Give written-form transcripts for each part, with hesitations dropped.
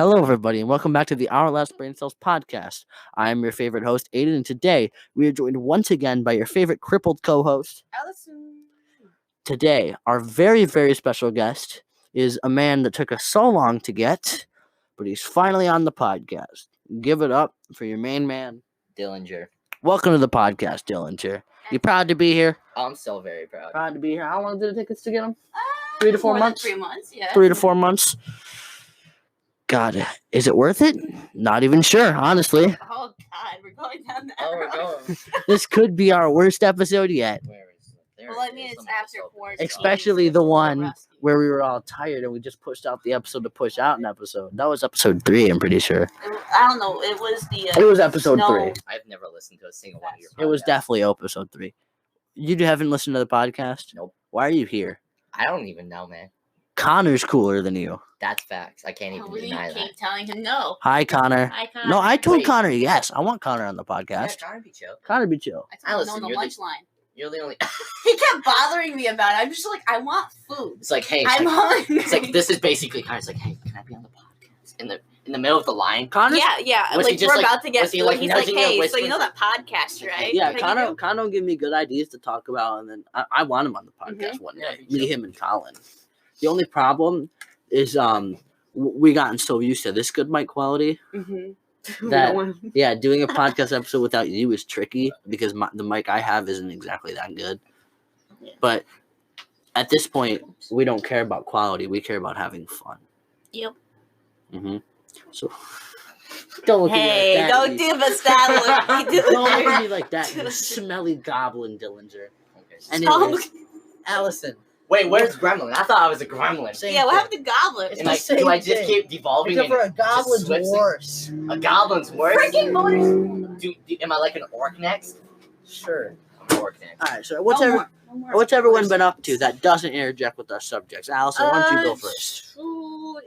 Hello, everybody, and welcome back to the OurLastBrainCells podcast. I am your favorite host, Aiden, and today we are joined once again by your favorite crippled co-host, Allison. Today, our very, very special guest is a man that took us so long to get, but he's finally on the podcast. Give it up for your main man, Dillinger. Welcome to the podcast, Dillinger. You proud to be here? I'm so very proud. Proud to be here. How long did it take us to get him? 3 to 4 More months? Than 3 months, yeah. 3 to 4 months. God, is it worth it? Not even sure, honestly. Oh God, we're going down that Oh, we're road. going. This could be our worst episode yet. Where is it? There Well, I it mean, is. it's Let me just after open it. quarantine. Especially It's the a little one rusty. where we were all tired and we just pushed out the episode to push out an episode. That was episode 3, I'm pretty sure. I don't know. It was the. It was episode snow. 3. I've never listened to a single one of your podcasts. It was definitely episode 3. You haven't listened to the podcast? Nope. Why are you here? I don't even know, man. Connor's cooler than you. That's facts. I can't even We deny keep that. telling him no. Hi, Connor. I can't. No, I told Wait. Connor yes. I want Connor on the Yeah, podcast. trying to be chill. Connor, be chill. I told him Allison, no on the you're lunch the- line. You're the only. He kept bothering me about it. I'm just like, I want food. It's like, hey, I'm hungry. it's like this is basically kind of like, hey, can I be on the podcast? In the middle of the line. Connor? Yeah. Was he Like just, we're like- about to get was he, food. like, He's like, nudging you, hey, so whispering you know that podcast, right? Yeah, Like, Connor will give me good ideas to talk about, and then I want him on the podcast one Yeah, day. me Me, too. him, and Colin. The only problem is we gotten so used to this good mic quality. Mhm. That- No one- Yeah, doing a podcast episode without you is tricky because the mic I have isn't exactly that good. Yeah. But at this point, we don't care about quality. We care about having fun. Yep. Mm-hmm. So don't look Hey, at me like that. don't give us that look. You Don't look at do me like that, you smelly goblin, Dillinger. Okay. Anyways, Allison. Wait, where's Gremlin? I thought I was a Gremlin. Same Yeah, what thing. happened to goblins? It's Am the I, same do I just thing. keep devolving? Except for a and goblin's just switching? worse. A goblin's worse. Freaking bonus. Am I like an orc next? Sure. I'm an orc next. all right. So what's everyone been up to that doesn't interject with our subjects? Allison, why don't you go first?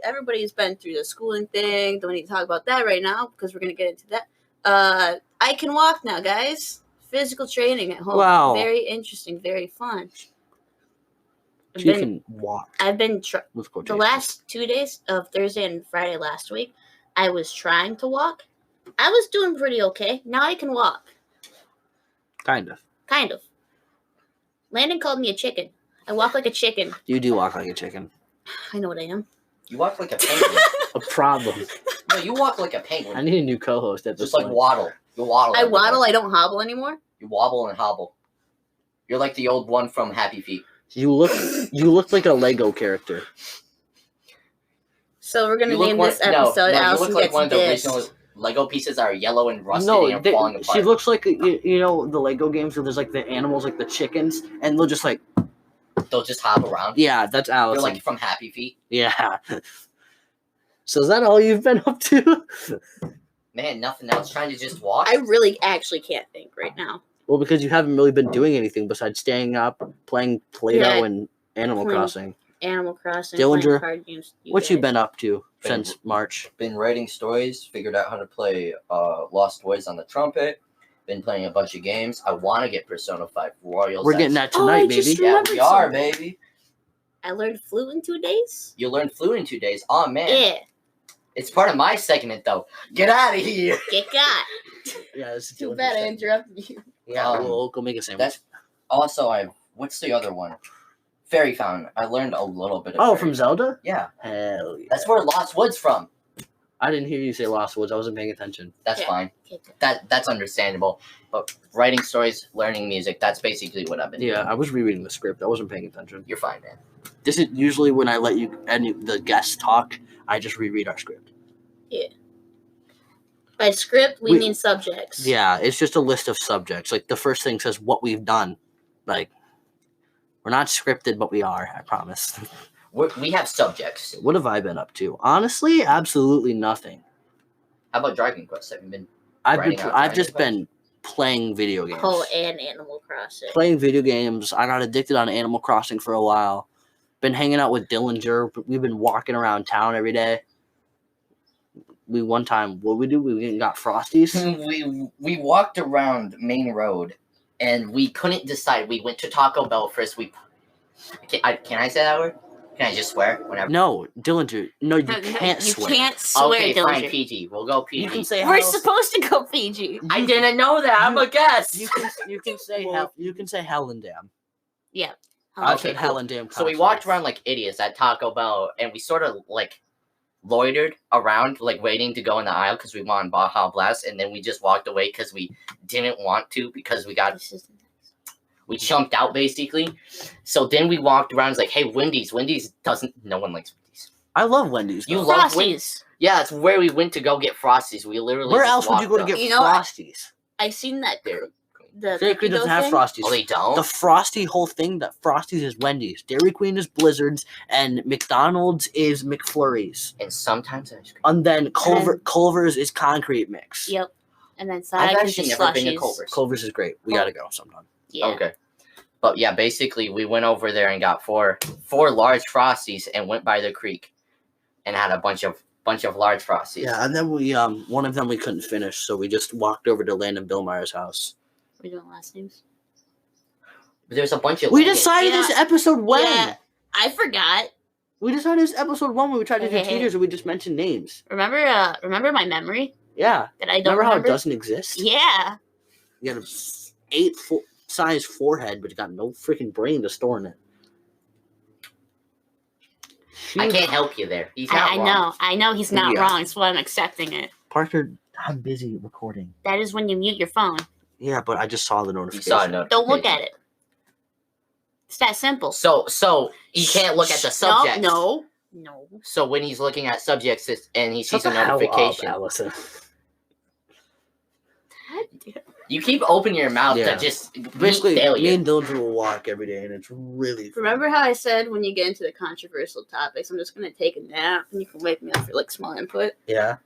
Everybody's been through the schooling thing. Don't need to talk about that right now because we're gonna get into that. I can walk now, guys. Physical training at home. Wow. Very interesting. Very fun. She can walk. I've been With the quotations. last 2 days of Thursday and Friday last week. I was trying to walk. I was doing pretty okay. Now I can walk. Kind of. Kind of. Landon called me a chicken. I walk like a chicken. You do walk like a chicken. I know what I am. You walk like a penguin. A problem. No, you walk like a I penguin. need a new co-host at this Just like point. waddle. You waddle. I everywhere. waddle. I don't hobble anymore. You wobble and hobble. You're like the old one from Happy Feet. You look like a Lego character. So we're gonna You look name one- this episode. you Allison look like gets one of the dissed. original Lego pieces that are yellow and rusted No, and are falling apart. she looks like you know the Lego games where there's like the animals, like the chickens, and they'll just like They'll just hop around. yeah, that's You're Allison. like from Happy Feet. Yeah. So is that all you've been up to? Man, nothing else. Trying to just walk. I really actually can't think right now. Well, because you haven't really been doing anything besides staying up, playing Play-Doh Yeah. and Animal Playing Crossing. Animal Crossing, Dillinger, playing card games. What you guys. been up to Been- since March? Been writing stories, figured out how to play Lost Boys on the trumpet, been playing a bunch of games. I want to get Persona 5 Royals. We're getting that Oh, I tonight, just baby. Yeah, remembered we are, something. baby. I learned flute in 2 days. You learned flute in 2 days. Oh, man. Yeah, It's part of my segment, though. Get out of here. get got. Yeah, this is Too Dillinger's bad I segment. interrupted you. Yeah, Um, we'll go make a sandwich. That's also, what's the other one? Fairy Fountain. I learned a little bit of Oh, Fairy from Fountain. Zelda? Yeah, Hell yeah. that's where Lost Woods from. I didn't hear you say Lost Woods. I wasn't paying attention. That's Yeah. fine. Get got. That's understandable. But writing stories, learning music, that's basically what I've been Yeah, doing. I was rereading the script. I wasn't paying attention. You're fine, man. This is usually when I let you and the guests talk, I just reread our script. By script, we We- mean subjects. Yeah, it's just a list of subjects. Like the first thing says what we've done. Like we're not scripted, but we are. I promise. We have subjects. What have I been up to? Honestly, absolutely nothing. How about Dragon Quest? Have you been? I've Writing out I've Dragon just Quest? been playing video games. Oh, and Animal Crossing. Playing video games. I got addicted on Animal Crossing for a while. Been hanging out with Dillinger. We've been walking around town every day. We one time, what we do? We went and got Frosties. We walked around Main Road, and we couldn't decide. We went to Taco Bell first. Can I say that word? Can I just swear whenever? No, Dillinger. No, you No, can't you swear. can't swear, Okay, fine, Dillinger. PG. We'll go PG. You can say We're hell. supposed to go PG. I didn't know that. I'm a guest. You can say hell. You can say hell and damn. Yeah. I Okay, said hell cool. and damn. So we walked consonants. around like idiots at Taco Bell, and we sort of like loitered around, like waiting to go in the aisle because we wanted Baja Blast, and then we just walked away because we didn't want to because we chumped out basically. So then we walked around. It's like, hey, Wendy's. Wendy's doesn't. No one likes Wendy's. I love Wendy's. You though. love Wendy's? Frosties. Yeah, that's where we went to go get Frosties. We literally. Where just else would you go to walked get up. You know, Frosties? I seen that. Dairy The Dairy cookie Queen doesn't dough have thing. Frosties. Oh, they don't. The Frosty whole thing, that Frosties is Wendy's. Dairy Queen is Blizzards, and McDonald's is McFlurries. And sometimes ice cream. And then Culver's is Concrete Mix. Yep. And then I've side is actually just never been to slushies. Culver's. Culver's is great. We gotta go sometime. Yeah. Okay. But yeah, basically we went over there and got four large Frosties and went by the creek and had a bunch of large Frosties. Yeah, and then we one of them we couldn't finish, so we just walked over to Landon Billmeyer's house. We're doing last names. But there's a bunch of We Legos. decided this episode when? Yeah. I forgot. We decided this episode one when we tried to do Hey. teachers and we just mentioned names. Remember my memory Yeah. that I don't Remember how it remember? doesn't exist? Yeah. You got a 8-size forehead, but you got no freaking brain to store in it. I can't help you there. He's not I wrong. know. I know he's not Yeah. wrong. That's why I'm accepting it. Parker, I'm busy recording. That is when you mute your phone. Yeah, but I just saw the You notification. saw a notification. Don't look at it. It's that simple. So he can't look at the subject. No. So when he's looking at subjects and he Shut sees a the hell up, notification, Allison. you keep opening your mouth Yeah. to just Basically, meet me failure. and Dillinger will walk every day, and it's really fun. Remember how I said when you get into the controversial topics, I'm just going to take a nap and you can wake me up for like small input? Yeah.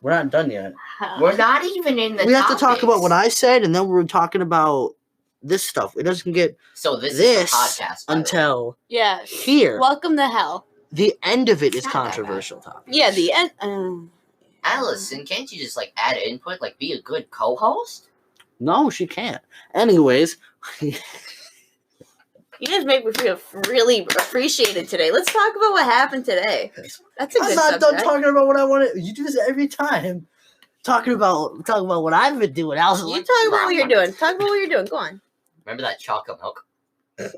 We're not done yet. We're not even in the We have to talk about what topics. I said, and then we're talking about this stuff. It doesn't get So this is this a podcast. by the way. until Yeah. here. Welcome to hell. The end of it is Not that bad. controversial topic. Yeah, the end. Allison, can't you just like add input, like be a good co-host? No, she can't. Anyways, You guys make me feel really appreciated today. Let's talk about what happened today. That's a I'm good not subject. done talking about what I want to. You do this every time. Talking about what I've been doing. Allison, You talk about what you're doing. Talk about what you're doing. Go on. Remember that chocolate milk?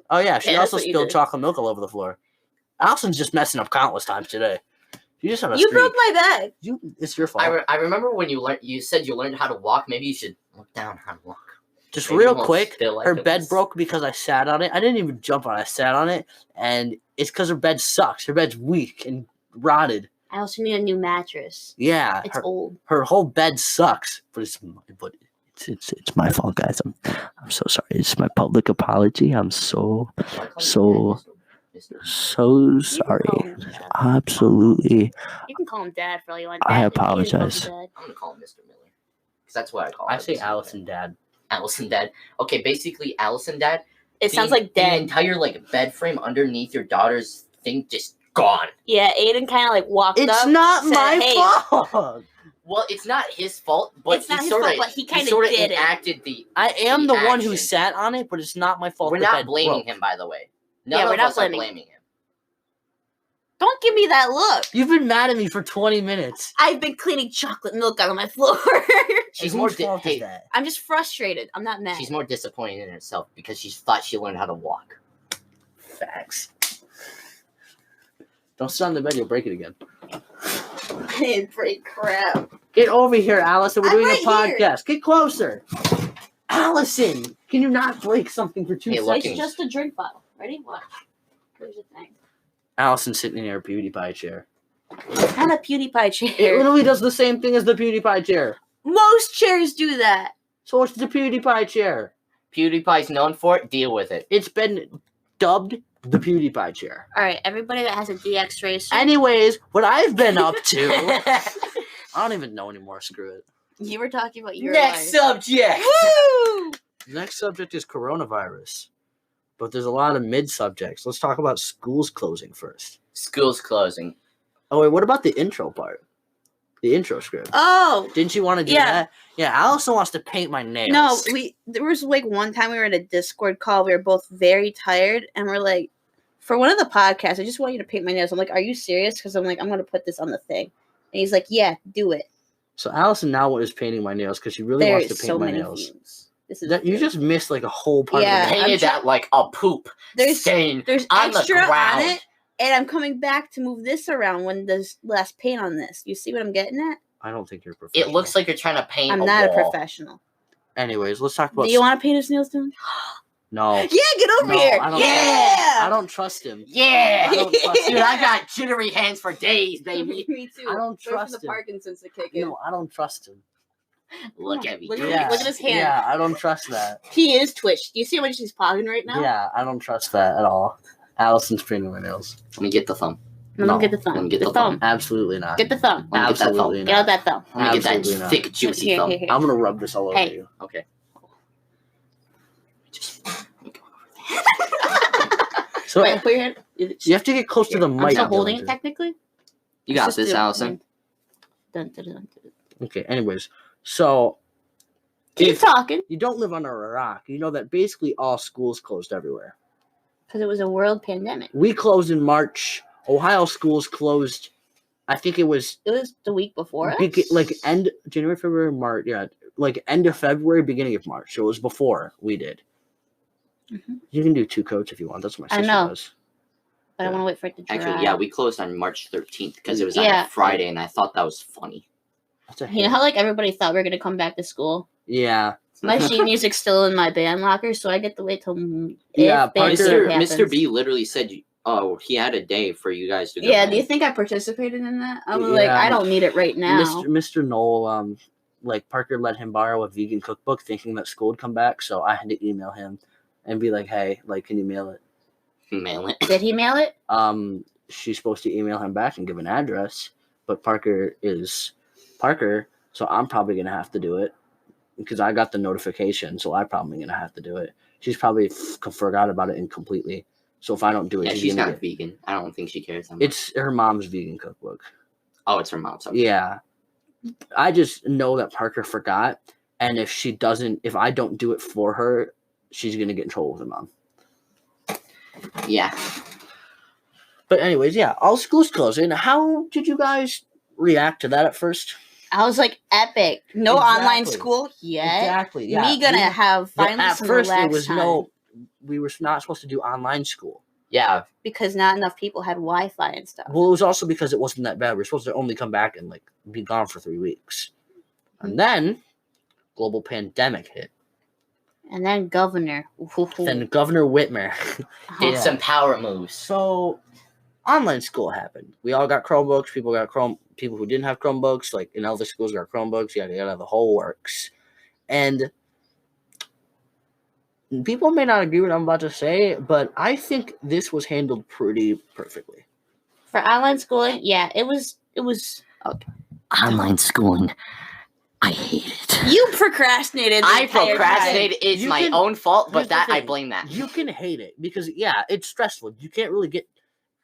Oh yeah, she Yeah, that's also what you spilled did. chocolate milk all over the floor. Allison's just messing up countless times today. You just have a You streak. broke my bag. It's your fault. I remember when you said you learned how to walk. Maybe you should look down how to walk. Just Maybe you real won't quick, spill like her this. bed broke because I sat on it. I didn't even jump on it. I sat on it, and it's because her bed sucks. Her bed's weak and rotted. I also need a new mattress. Yeah, It's old. her whole bed sucks. But it's my fault, guys. I'm so sorry. It's my public apology. I'm so Why call you So- Dad, Mr. so You can sorry. call him Dad. Absolutely. You can call him Dad for all you want. I Dad, apologize. Dad. I'm gonna call him Mr. Miller because that's what I call. I him, say Mr. Allison, Miller. Dad. Allison Dad. Okay, basically Allison Dad. It sounds like The dead. entire like bed frame underneath your daughter's thing just gone. Yeah, Aiden kind of like walked It's up. not said, my "Hey." fault. Well, it's not his fault, but It's not he his sort fault, of but he kinda sort of did it. enacted the. I am the one who action. sat on it, but it's not my fault. We're the not bed blaming broke. him, by the way. None Yeah, of we're not us are blaming blaming him. Don't give me that look. You've been mad at me for 20 minutes. I've been cleaning chocolate milk out on my floor. She's And more whose fault is hey, that? I'm just frustrated. I'm not mad. she's more disappointed in herself because she thought she learned how to walk. Facts. Don't sit on the bed, you'll break it again. I didn't break crap. Get over here, Allison. We're I'm doing right a podcast. Get closer. Allison, can you not break something for 2 Hey, seconds? look. It's just a drink bottle. Ready? Watch. Here's the thing. Allison's sitting in her PewDiePie chair. It's not a PewDiePie It chair. literally does the same thing as the PewDiePie chair. Most chairs do that. So it's the PewDiePie chair. PewDiePie's known for it. Deal with it. It's been dubbed the PewDiePie chair. All right, everybody that has a DX racer. Anyways, what I've been up to, I don't even know anymore. Screw it. You were talking about your Next life. subject. Woo! The next subject is coronavirus. But there's a lot of mid-subjects. Let's talk about schools closing first. School's closing. Oh, wait, what about the intro part? The intro script. Oh Didn't you want to do yeah. that? Yeah, Allison wants to paint my nails. no, there was like one time we were in a Discord call. We were both very tired, and we're like, for one of the podcasts, I just want you to paint my nails. I'm like, are you serious? Because I'm like, I'm going to put this on the thing. And he's like, yeah, do it. So Allison now is painting my nails because she really There wants to is paint so my many nails. views. This is That you good. just missed like a whole part Yeah, of the Painted that like a poop stain There's on the extra ground. on it, and I'm coming back to move this around when there's less paint on this. You see what I'm getting at? I don't think you're professional. It looks like you're trying to paint I'm a not wall. a professional. Anyways, let's talk about. Do you want to paint his nails, Dylan? No. Yeah, get over No, here. I don't- Yeah. I don't trust him. Yeah! I don't trust Dude, him. I got jittery hands for days, baby. Me too. I don't Wait for trust the him. Parkinson's to kick in. No, I don't trust him. Look at me. Look dude. at his hand. Yeah, I don't trust that. He is twitched. Do you see how much he's pogging right now? Yeah, I don't trust that at all. Allison's painting my nails. Let me get the thumb. No, No. let me get the thumb. Let me get the the thumb. Absolutely not. Get the thumb. Let me get that Absolutely thumb. Get out not. that thumb. Let me get that Absolutely not. thick, juicy Here, thumb. here, here. I'm gonna rub this all over Hey. you. Okay. So Wait, put your hand. you have to get close to the mic. I'm still holding it Dylan. technically. You got Let's this, just do it. Allison. Dun, dun, dun, dun. Okay. Anyways, so Keep if talking. you don't live under a rock, you know that basically all schools closed everywhere. Because it was a world pandemic. We closed in March. Ohio schools closed. I think it was It was the week before us. like end January, February, March. Yeah, like end of February, beginning of March. So it was before we did. Mhm. You can do 2 coats if you want. That's what my I sister know. does. But I want to wait for it to dry. Actually, yeah, we closed on March 13th because it was on Yeah. a Friday, and I thought that was funny. That's a You know hit. how like everybody thought we were gonna come back to school. Yeah. My sheet music's still in my band locker, so I get to wait till Yeah, if band Parker- shit Mr. happens. B literally said, "Oh, he had a day for you guys to go." Yeah, home." do you think I participated in that? I was Yeah, like, I don't need it right now. Mr. Knoll, like Parker let him borrow a vegan cookbook thinking that school would come back, so I had to email him and be like, hey, like, can you mail it? Mail it. Did he mail it? She's supposed to email him back and give an address, but Parker is Parker, so I'm probably gonna have to do it because I got the notification, so I'm probably gonna have to do it. She's probably forgot about it completely. So if I don't do it, Yeah, she's she's gonna not get, vegan. I don't think she cares that much. it's her mom's vegan cookbook. Oh, it's her mom's. Okay. Yeah. I just know that Parker forgot, and if I don't do it for her, she's gonna get in trouble with her mom. Yeah. But anyways, yeah, all schools closed. And how did you guys react to that at first? I was like, epic. No online Exactly. school yet. Exactly. Yeah. Me gonna have finally at some first relaxed it was time we were not supposed to do online school. Yeah. because not enough people had Wi-Fi and stuff. Well, it was also because it wasn't that bad. We were supposed to only come back and like be gone for 3 weeks. And then global pandemic hit. And then Governor. Then Governor Whitmer. Did Yeah. some power moves. So online school happened. We all got Chromebooks. People who didn't have Chromebooks, like in other schools, got Chromebooks. Yada yada, the whole works. And people may not agree with what I'm about to say, but I think this was handled pretty perfectly. For online schooling, yeah, it was. Online schooling. I hate it. You procrastinated. the I entire procrastinated. It's You my can- own fault, but here's the that I thing. blame that. You can hate it because yeah, it's stressful. You can't really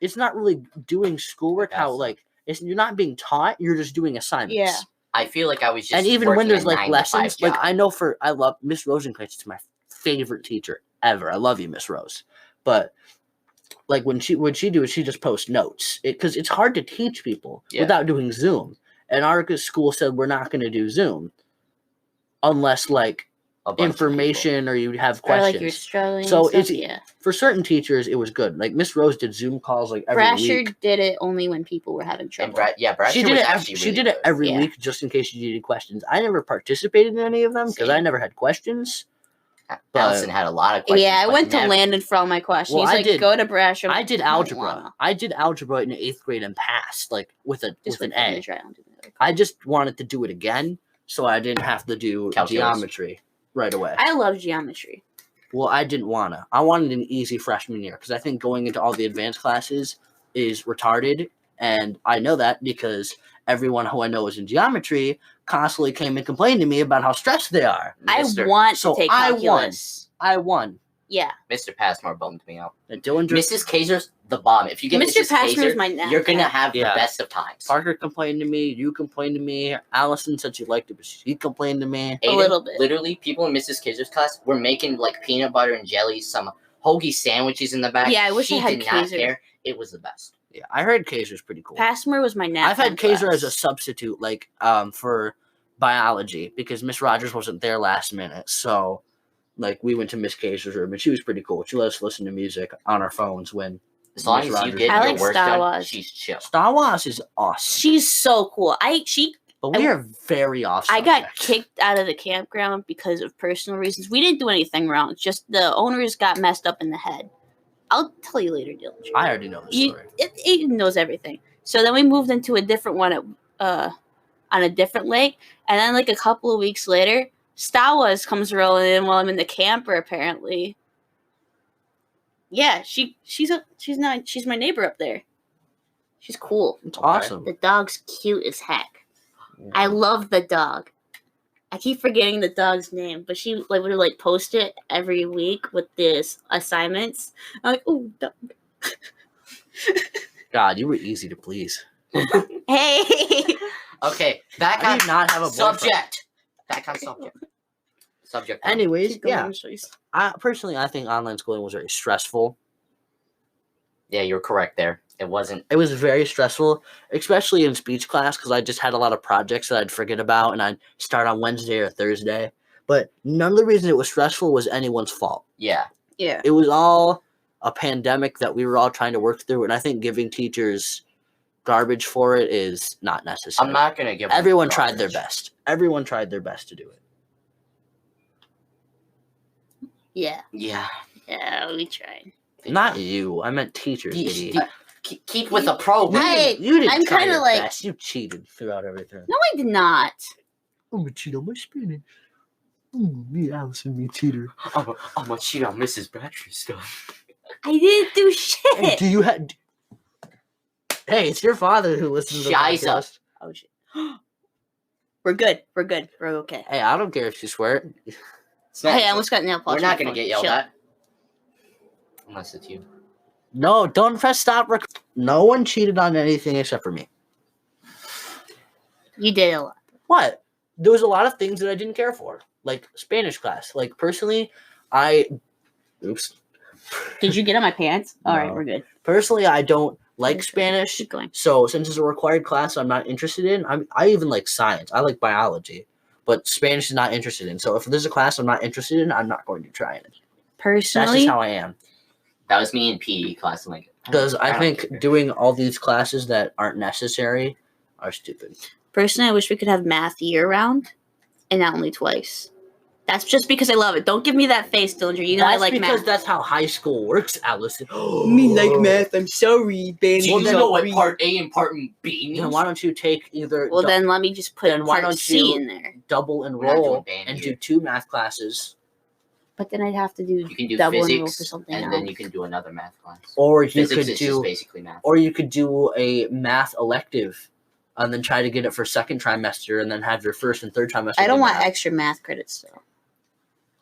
it's not really doing schoolwork how Yes. like you're not being taught, you're just doing assignments. Yeah. I feel like I was just And even when working there's a like 9 to 5 lessons, like job. I love Miss Rosencrantz. It's my favorite teacher ever. I love you, Miss Rose. But like when she do it, she just posts notes because it's hard to teach people Yeah. without doing Zoom. And our school said we're not going to do Zoom unless like A bunch of information or you have Or like questions. you're struggling. So and stuff, it's- yeah. For certain teachers, it was good. Like Miss Rose did Zoom calls like every Brasher week. did it only when people were having people. trouble. And Brasher She did was it. actually She really did it good. every Yeah. week just in case you needed questions. I never participated in any of them because I Same. never had questions. Allison had a lot of questions. Yeah, I but went to never- Landon for all my questions. Well, He's I like, did- go to Brasher. I did don't algebra. wanna. I did algebra in 8th grade and passed like with an Just A. finish right on to the other. I just wanted to do it again so I didn't have to do Calculus. geometry right away. I love geometry. Well, I didn't wanna. I wanted an easy freshman year because I think going into all the advanced classes is retarded, and I know that because everyone who I know is in geometry constantly came and complained to me about how stressed they are. Mr. I want So to take I calculus. I won. Yeah. Mr. Passmore bummed me out. And Dillinger, Mrs. Kaiser's the bomb. If you get Mr. Mrs. Passmore's Kaiser, my nap. you're gonna have Yeah. the best of times. Parker complained to me. You complained to me. Allison said she liked it, but she complained to me. A little bit. Literally, people in Mrs. Kaiser's class were making like peanut butter and jelly, some hoagie sandwiches in the back. Yeah, I wish she I had did not Kaiser. care. It was the best. Yeah, I heard Kaiser's pretty cool. Passmore was my nap. I've had Kaiser class. as a substitute, like for biology, because Miss Rogers wasn't there last minute. So, like, we went to Miss Kaiser's room, and she was pretty cool. She let us listen to music on our phones when. As long Miss as you Rogers get I your like work Star done, Wars. she's chill. Star Wars is awesome, She's so cool. but we are very off. I got subject. kicked out of the campground because of personal reasons. We didn't do anything wrong. It's just the owners got messed up in the head. I'll tell you later, Dillinger. I already know the story. Aiden knows everything. So then we moved into a different one on a different lake, and then like a couple of weeks later, Star Wars comes rolling in while I'm in the camper. Apparently, yeah, she's my neighbor up there. She's cool. It's awesome. The dog's cute as heck. I love the dog. I keep forgetting the dog's name, but she would post it every week with this assignments. I'm like, oh, dog. God, you were easy to please. Hey. Okay, back I on do not have a boyfriend. subject. Back on subject. Subject. Anyways, Keep going, yeah. Joyce. Personally, I think online schooling was very stressful. Yeah, you're correct there. It wasn't. It was very stressful, especially in speech class, because I just had a lot of projects that I'd forget about, and I'd start on Wednesday or Thursday. But none of the reason it was stressful was anyone's fault. Yeah. Yeah. It was all a pandemic that we were all trying to work through, and I think giving teachers garbage for it is not necessary. I'm not gonna give. them Everyone tried their garbage. best. Everyone tried their best to do it. Yeah. Yeah. Yeah, we tried. Not you. I meant teachers, idiot. Keep with the program. Hey, You didn't I'm try kinda your like- best. You cheated throughout everything. No, I did not. I'm gonna cheat on my Spanish. Me, Allison, me cheater. I'm gonna cheat on Mrs. Bradford's stuff. I didn't do Hey, shit. do you have? Hey, it's your father who listens to the Shiza. podcast. Oh shit. We're good. We're good. We're okay. Hey, I don't care if you swear. Hey, I almost got nail polish. We're on not my gonna phone. get yelled Chill. at. Unless it's you. No, don't press stop. No one cheated on anything except for me. You did a lot. What? There was a lot of things that I didn't care for, like Spanish class. Like personally, oops. Did you get on my pants? All right, No. we're good. Personally, I don't like Okay. Spanish. Keep going. So since it's a required class, I'm not interested in. I even like science. I like biology, but Spanish is not interested in. So if there's a class I'm not interested in, I'm not going to try it. That's Personally, just how I am. That was me in PE class. I'm like, Because I don't think care. doing all these classes that aren't necessary are stupid. I wish we could have math year round, and not only twice. That's just because I love it. Don't give me that face, Dillinger. You know I like because math. that's how high school works, Allison. I'm sorry, Do you Well, then know what part A and part B means? Then why don't you take either Well, then let me just put Then why part don't C you- in there. double not enroll doing band and here. do 2 math classes, But then I'd have to do You can do double enroll physics, for something and else. then you can do another math class. or you Physics could is do just basically math. or you could do a math elective and then try to get it for second trimester and then have your first and third trimester. I don't be want math. extra math credits though.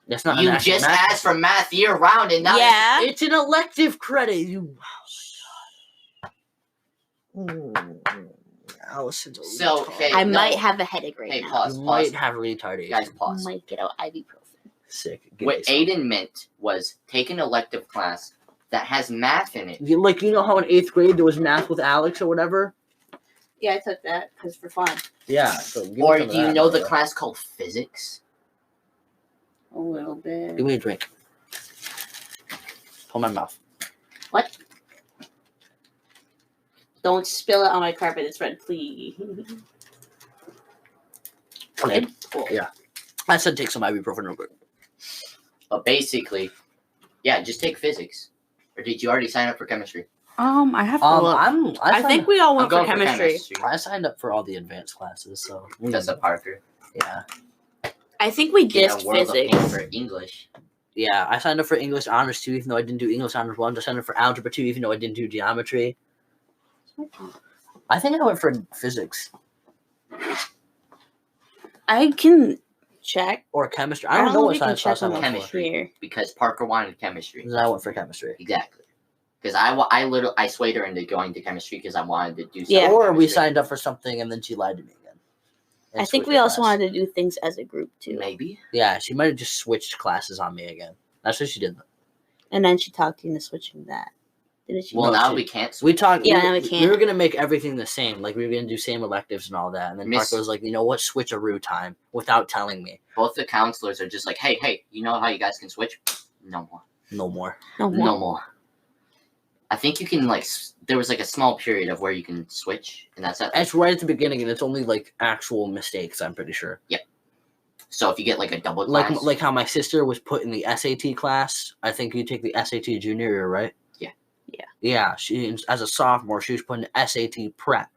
That's not You an actual just math asked for math year round, and now Yeah. It's an elective credit. You. Allison's a So, retard. hey, I no. might have a headache right Hey, now. pause. You might have retardation. Guys, I pause. might get out ibuprofen. Sick. Give What me some. Aiden meant was take an elective class that has math in it. Like, you know how in 8th grade there was math with Alex or whatever? Yeah, I took that because for fun. Yeah. So give me Or some of do you that, know the brother. class called physics? A little bit. Give me a drink. Pull my mouth. What? Don't spill it on my carpet. It's red, please. Okay. Cool. Yeah. I said take some ibuprofen real quick. But basically, yeah, just take physics. Or did you already sign up for chemistry? I have to look. I think we all I'm went for going chemistry. I signed up for all the advanced classes, so That's a Parker. yeah. I think we Get dissed a world of pain physics. for English. Yeah, I signed up for English honors too, even though I didn't do English honors 1. I signed up for algebra 2, even though I didn't do geometry. I think I went for physics I can check. or chemistry. I don't know what we can science check class I on went the for. Chemistry. here. Because Parker wanted chemistry. I went for chemistry. Exactly. Because I swayed her into going to chemistry because I wanted to do something. Yeah. Or we chemistry. signed up for something and then she lied to me again. And I think switched we also class. wanted to do things as a group too. Maybe. Yeah, she might have just switched classes on me again. That's what she did. And then she talked you into switching that. Didn't she? Well, No, now she- we can't. We talked. Yeah, now we can't. We were gonna make everything the same. Like we were gonna do same electives and all that. And then Miss- Parker was like, "You know what? Switcheroo time," without telling me. Both the counselors are just like, hey, you know how you guys can switch? No more. No more. No more. No more. I think you can there was like a small period of where you can switch, and that's it. It's right at the beginning, and it's only like actual mistakes. I'm pretty sure. So if you get like a double class, Like how my sister was put in the SAT class. I think you take the SAT junior year, right? Yeah. Yeah. Yeah. She, as a sophomore, she was put in SAT prep,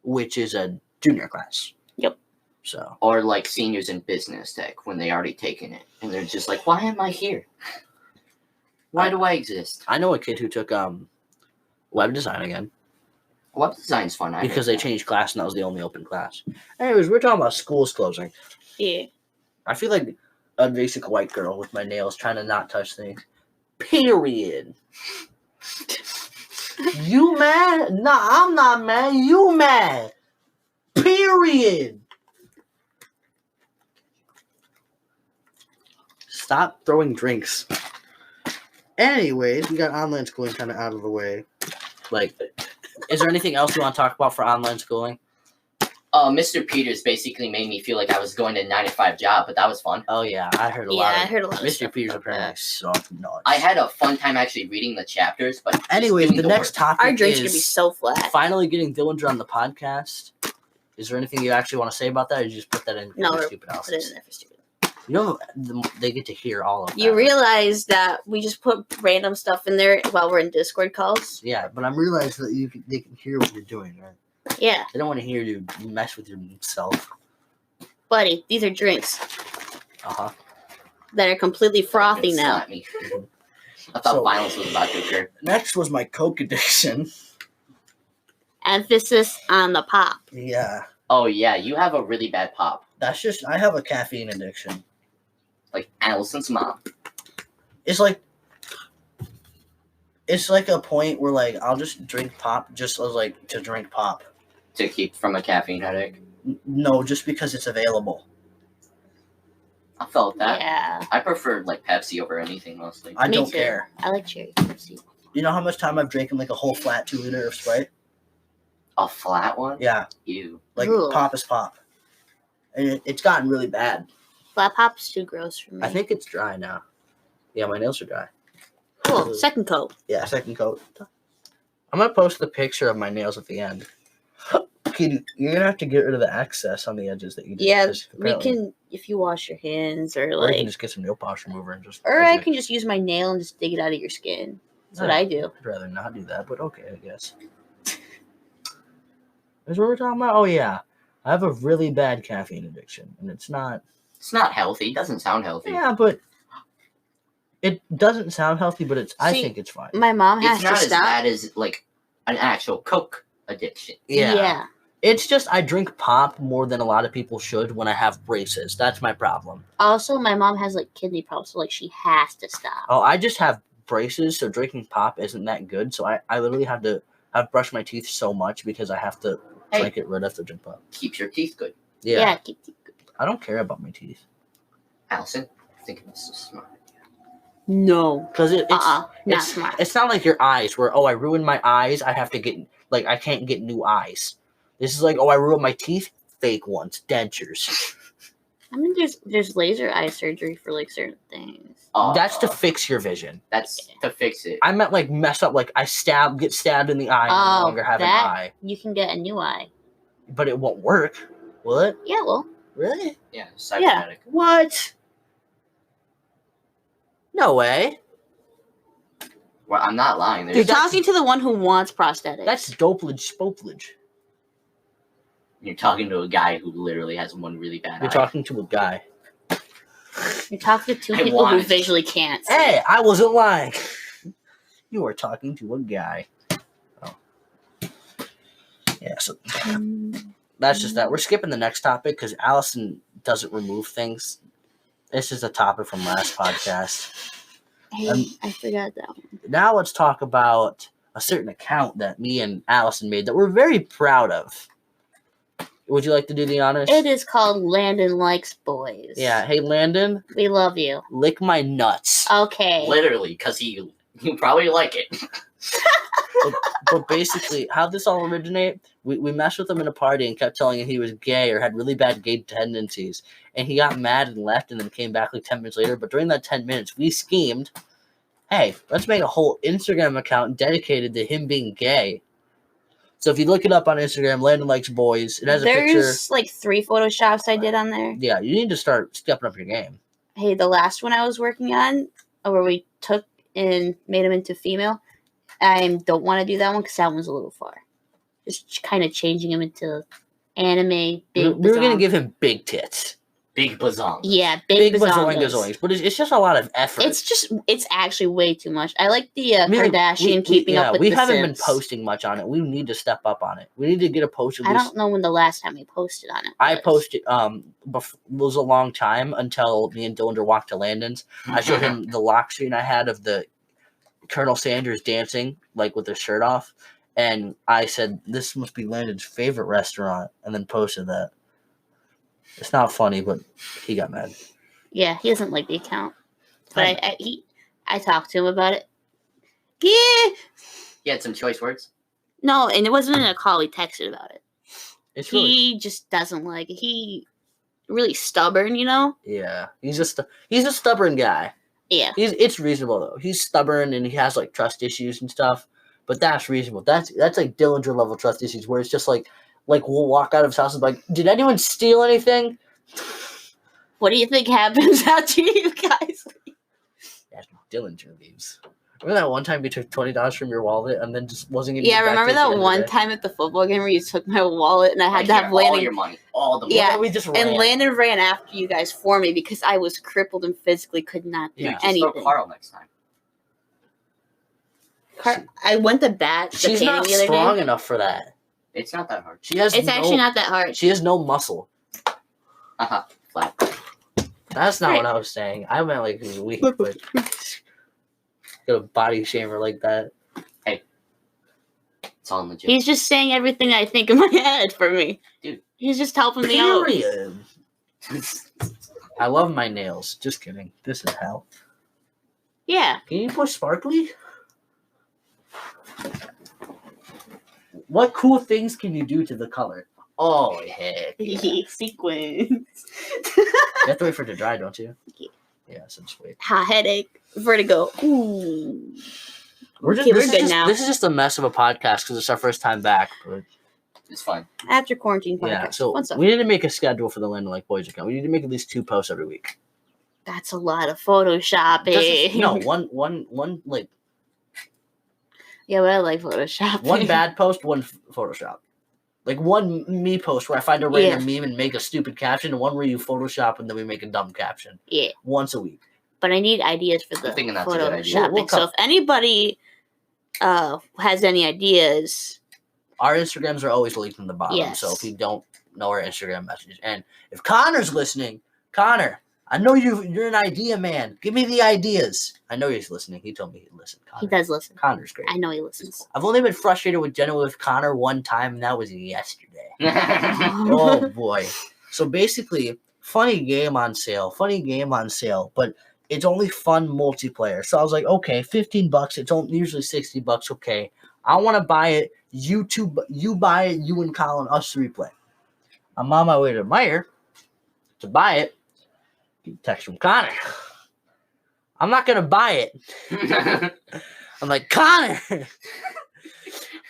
which is a junior class. Yep. So. or like seniors in business tech when they already taken it, and they're just like, why am I here? Why do I exist? I know a kid who took web design again Web design's fun. because they changed class and that was the only open class. Anyways, we're talking about schools closing. Yeah. I feel like a basic white girl with my nails trying to not touch things. Period. You mad? Nah, I'm not mad. You mad. Period. Stop throwing drinks. Anyways, we got online schooling kind of out of the way. Like, is there anything else you want to talk about for online schooling? Mr. Peters basically made me feel like I was going to a 9-to-5 job, but that was fun. Oh yeah, I heard a Yeah, lot. I heard a lot of Mr. stuff Peters about apparently that. sucked nuts. I had a fun time actually reading the chapters, but just Anyways, doing the next work. topic Our drinks are is gonna be so flat. finally getting Dillinger on the podcast. Is there anything you actually want to say about that, or you just put that in? No, for we're- stupid Put it houses? in there for stupid. You know, they get to hear all of that. You realize that we just put random stuff in there while we're in Discord calls? Yeah, but I'm realizing that they can hear what you're doing, right? Yeah, They don't want to hear you mess with yourself. buddy, these are drinks Uh-huh. that are completely frothy It now. slapped me. I thought So- violence was about to occur. Next was my Coke addiction. Emphasis on the pop. Yeah. Oh yeah, you have a really bad pop, That's just, I have a caffeine addiction. like Allison's mom. It's like a point where, like, I'll just drink pop just as, like, to drink pop. To keep from a caffeine headache. No, just because it's available. I felt that. Yeah, I preferred like Pepsi over anything mostly. I me don't too. care. I like cherry Pepsi. You know how much time I've drinking, like, a whole flat 2 liter of Sprite? A flat one? Yeah. Ew. Like, Ugh. pop is pop. And it's gotten really bad. Flat pop's too gross for me. I think it's dry now. Yeah, my nails are dry. Cool. Second coat. Yeah, second coat. I'm going to post the picture of my nails at the end. Katie, you're going to have to get rid of the excess on the edges that you did. Yeah, 'cause we apparently- can if you wash your hands or Or you like, can just get some nail polish remover and just. or I can just use my nail and just dig it out of your skin. That's what Yeah. I do. I'd rather not do that, but okay, I guess. Is what we're talking about? Oh, yeah. I have a really bad caffeine addiction, and it's not. It's not healthy. It doesn't sound healthy. Yeah, but it doesn't sound healthy, but I See, think it's fine. My mom has It's not to as stop. bad as like an actual Coke addiction. Yeah. It's just I drink pop more than a lot of people should when I have braces. That's my problem. Also, my mom has like kidney problems, so like she has to stop. Oh, I just have braces, so drinking pop isn't that good. So I literally have to. I've brushed my teeth so much because I have to Hey. drink it right after drink pop. Keeps your teeth good. Yeah. keep- I don't care about my teeth. Allison, I think this is smart. No. Because it's Not it's, smart. it's not like your eyes where, oh, I ruined my eyes, I have to get, like, I can't get new eyes. This is like, oh, I ruined my teeth, fake ones, dentures. I mean, there's laser eye surgery for like certain things. That's to fix your vision. That's to fix it. I meant like mess up, like I get stabbed in the eye and Oh, no longer have an that- eye. You can get a new eye. But it won't work, will it? Yeah, well, Really? Yeah, cybernetic. What? No way. Well, I'm not lying. you're There's, Dude, that's- talking to the one who wants prosthetics. That's dopelage spopelage. you're talking to a guy who literally has one really bad You're eye. talking to a guy. You're talking to two I people who want- visually can't. see. Hey, I wasn't lying. You are talking to a guy. Oh. Yeah, so that's just that. We're skipping the next topic because Allison doesn't remove things. This is a topic from last podcast. Hey, I forgot that one. Now let's talk about a certain account that me and Allison made that we're very proud of. Would you like to do the honors? It is called Landon Likes Boys. Yeah. Hey, Landon, We love you. lick my nuts. Okay. Literally, because you probably like it. But basically, how this all originate? We messed with him in a party and kept telling him he was gay or had really bad gay tendencies, and he got mad and left, and then came back like 10 minutes later. But during that 10 minutes, we schemed, hey, let's make a whole Instagram account dedicated to him being gay. So if you look it up on Instagram, Landon Likes Boys, it has a picture. There's like 3 photoshops I did on there. Yeah, you need to start stepping up your game. Hey, the last one I was working on, where we took and made him into female, I don't want to do that one because that one's a little far. Just kind of changing him into anime. We were going to give him big tits. Big bazong. Yeah, big bazongas. Bazoingas. But it's just a lot of effort. It's actually way too much. I like the Kardashian keeping up with we the haven't Sims. been posting much on it. We need to step up on it. We need to get a post. I don't know when the last time we posted on it. I was. posted was a long time until me and Dillinger walked to Landon's. I showed him the lock screen I had of the Colonel Sanders dancing like with his shirt off, and I said this must be Landon's favorite restaurant, and then posted that. It's not funny, but he got mad. Yeah, he doesn't like the account, but I talked to him about it. Yeah. You had some choice words. No, and it wasn't in a call. We texted about it. He just doesn't like it. He really stubborn, you know. Yeah, he's a stubborn guy. Yeah. It's reasonable though. He's stubborn and he has like trust issues and stuff, but that's reasonable. That's like Dillinger level trust issues where it's just like we'll walk out of his house and be like, did anyone steal anything? What do you think happens after you guys leave? After Dillinger leaves. Remember that one time you took $20 from your wallet and then just wasn't gonna Yeah, give it back remember to you at the that end of the one day? time at the football game where you took my wallet and I had to have all Landon. your money, all the money. Yeah, we just And ran. Landon ran after you guys for me because I was crippled and physically could not do Yeah. Just anything. throw Carl next time. I went to bat. The She's painting not the other strong day. enough for that. It's not that hard. It's actually not that hard. She has no muscle. Flat. That's not Right. what I was saying. I meant like he's weak, but got a body shamer like that. It's all legit. He's just saying everything I think in my head for me. Dude. He's just helping me out. Period. I love my nails. Just kidding. This is hell. Yeah. Can you push sparkly? What cool things can you do to the color? Oh, heck. You Sequence. have to wait for it to dry, don't you? Yeah. Yeah, so just wait. Headache. Vertigo. Ooh. We're Okay, we're this is good just, now. This is just a mess of a podcast because it's our first time back. But It's fine. After quarantine podcast. yeah, so What's up? we need to make a schedule for the Landon Like Boys account. We need to make at least 2 posts every week. That's a lot of photoshopping. No, one like Yeah, but I like photoshopping. one bad post, one Photoshop. Like one me post where I find a random meme and make a stupid caption, and one where you Photoshop and then we make a dumb caption. Yeah. Once a week. But I need ideas for the I'm thinking that's a good idea. photoshopping. We'll So if anybody has any ideas, Our Instagrams are always linked in the bottom. Yes. So if you don't know our Instagram messages, and if Connor's listening, Connor, I know you're an idea man. Give me the ideas. I know he's listening. He told me he'd listen. Connor. he does listen. Connor's great. I know he listens. I've only been frustrated with Connor one time, and that was yesterday. Oh boy. So basically, funny game on sale, but it's only fun multiplayer. So I was like, okay, $15. It's only usually $60. Okay, I want to buy it. You buy it. You and Colin, us 3 play. I'm on my way to Meyer to buy it. Text from Connor. I'm not gonna buy it. I'm like, Connor,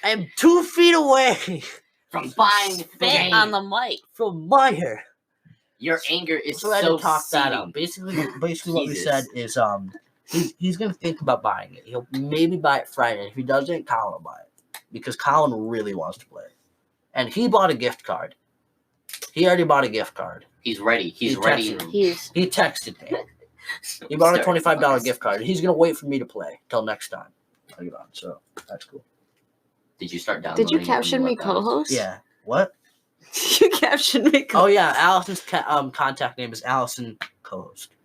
I'm 2 feet away From buying the Fit game. on the mic. from Meyer. Your anger is So I had so to talk that seething. out. Basically what we Jesus. said is he's gonna think about buying it. He'll maybe buy it Friday. If he doesn't, Colin will buy it. Because Colin really wants to play it. And he bought a gift card. He already bought a gift card. He's ready. He's He ready. texted He's He texted me. He bought a $25 gift card. He's gonna wait for me to play till next time. I get on, so that's cool. Did you start downloading? Did you it when caption me left the house? co-host? Yeah. What? You captioned me co-host. Oh yeah, Allison's contact name is Allison co-host.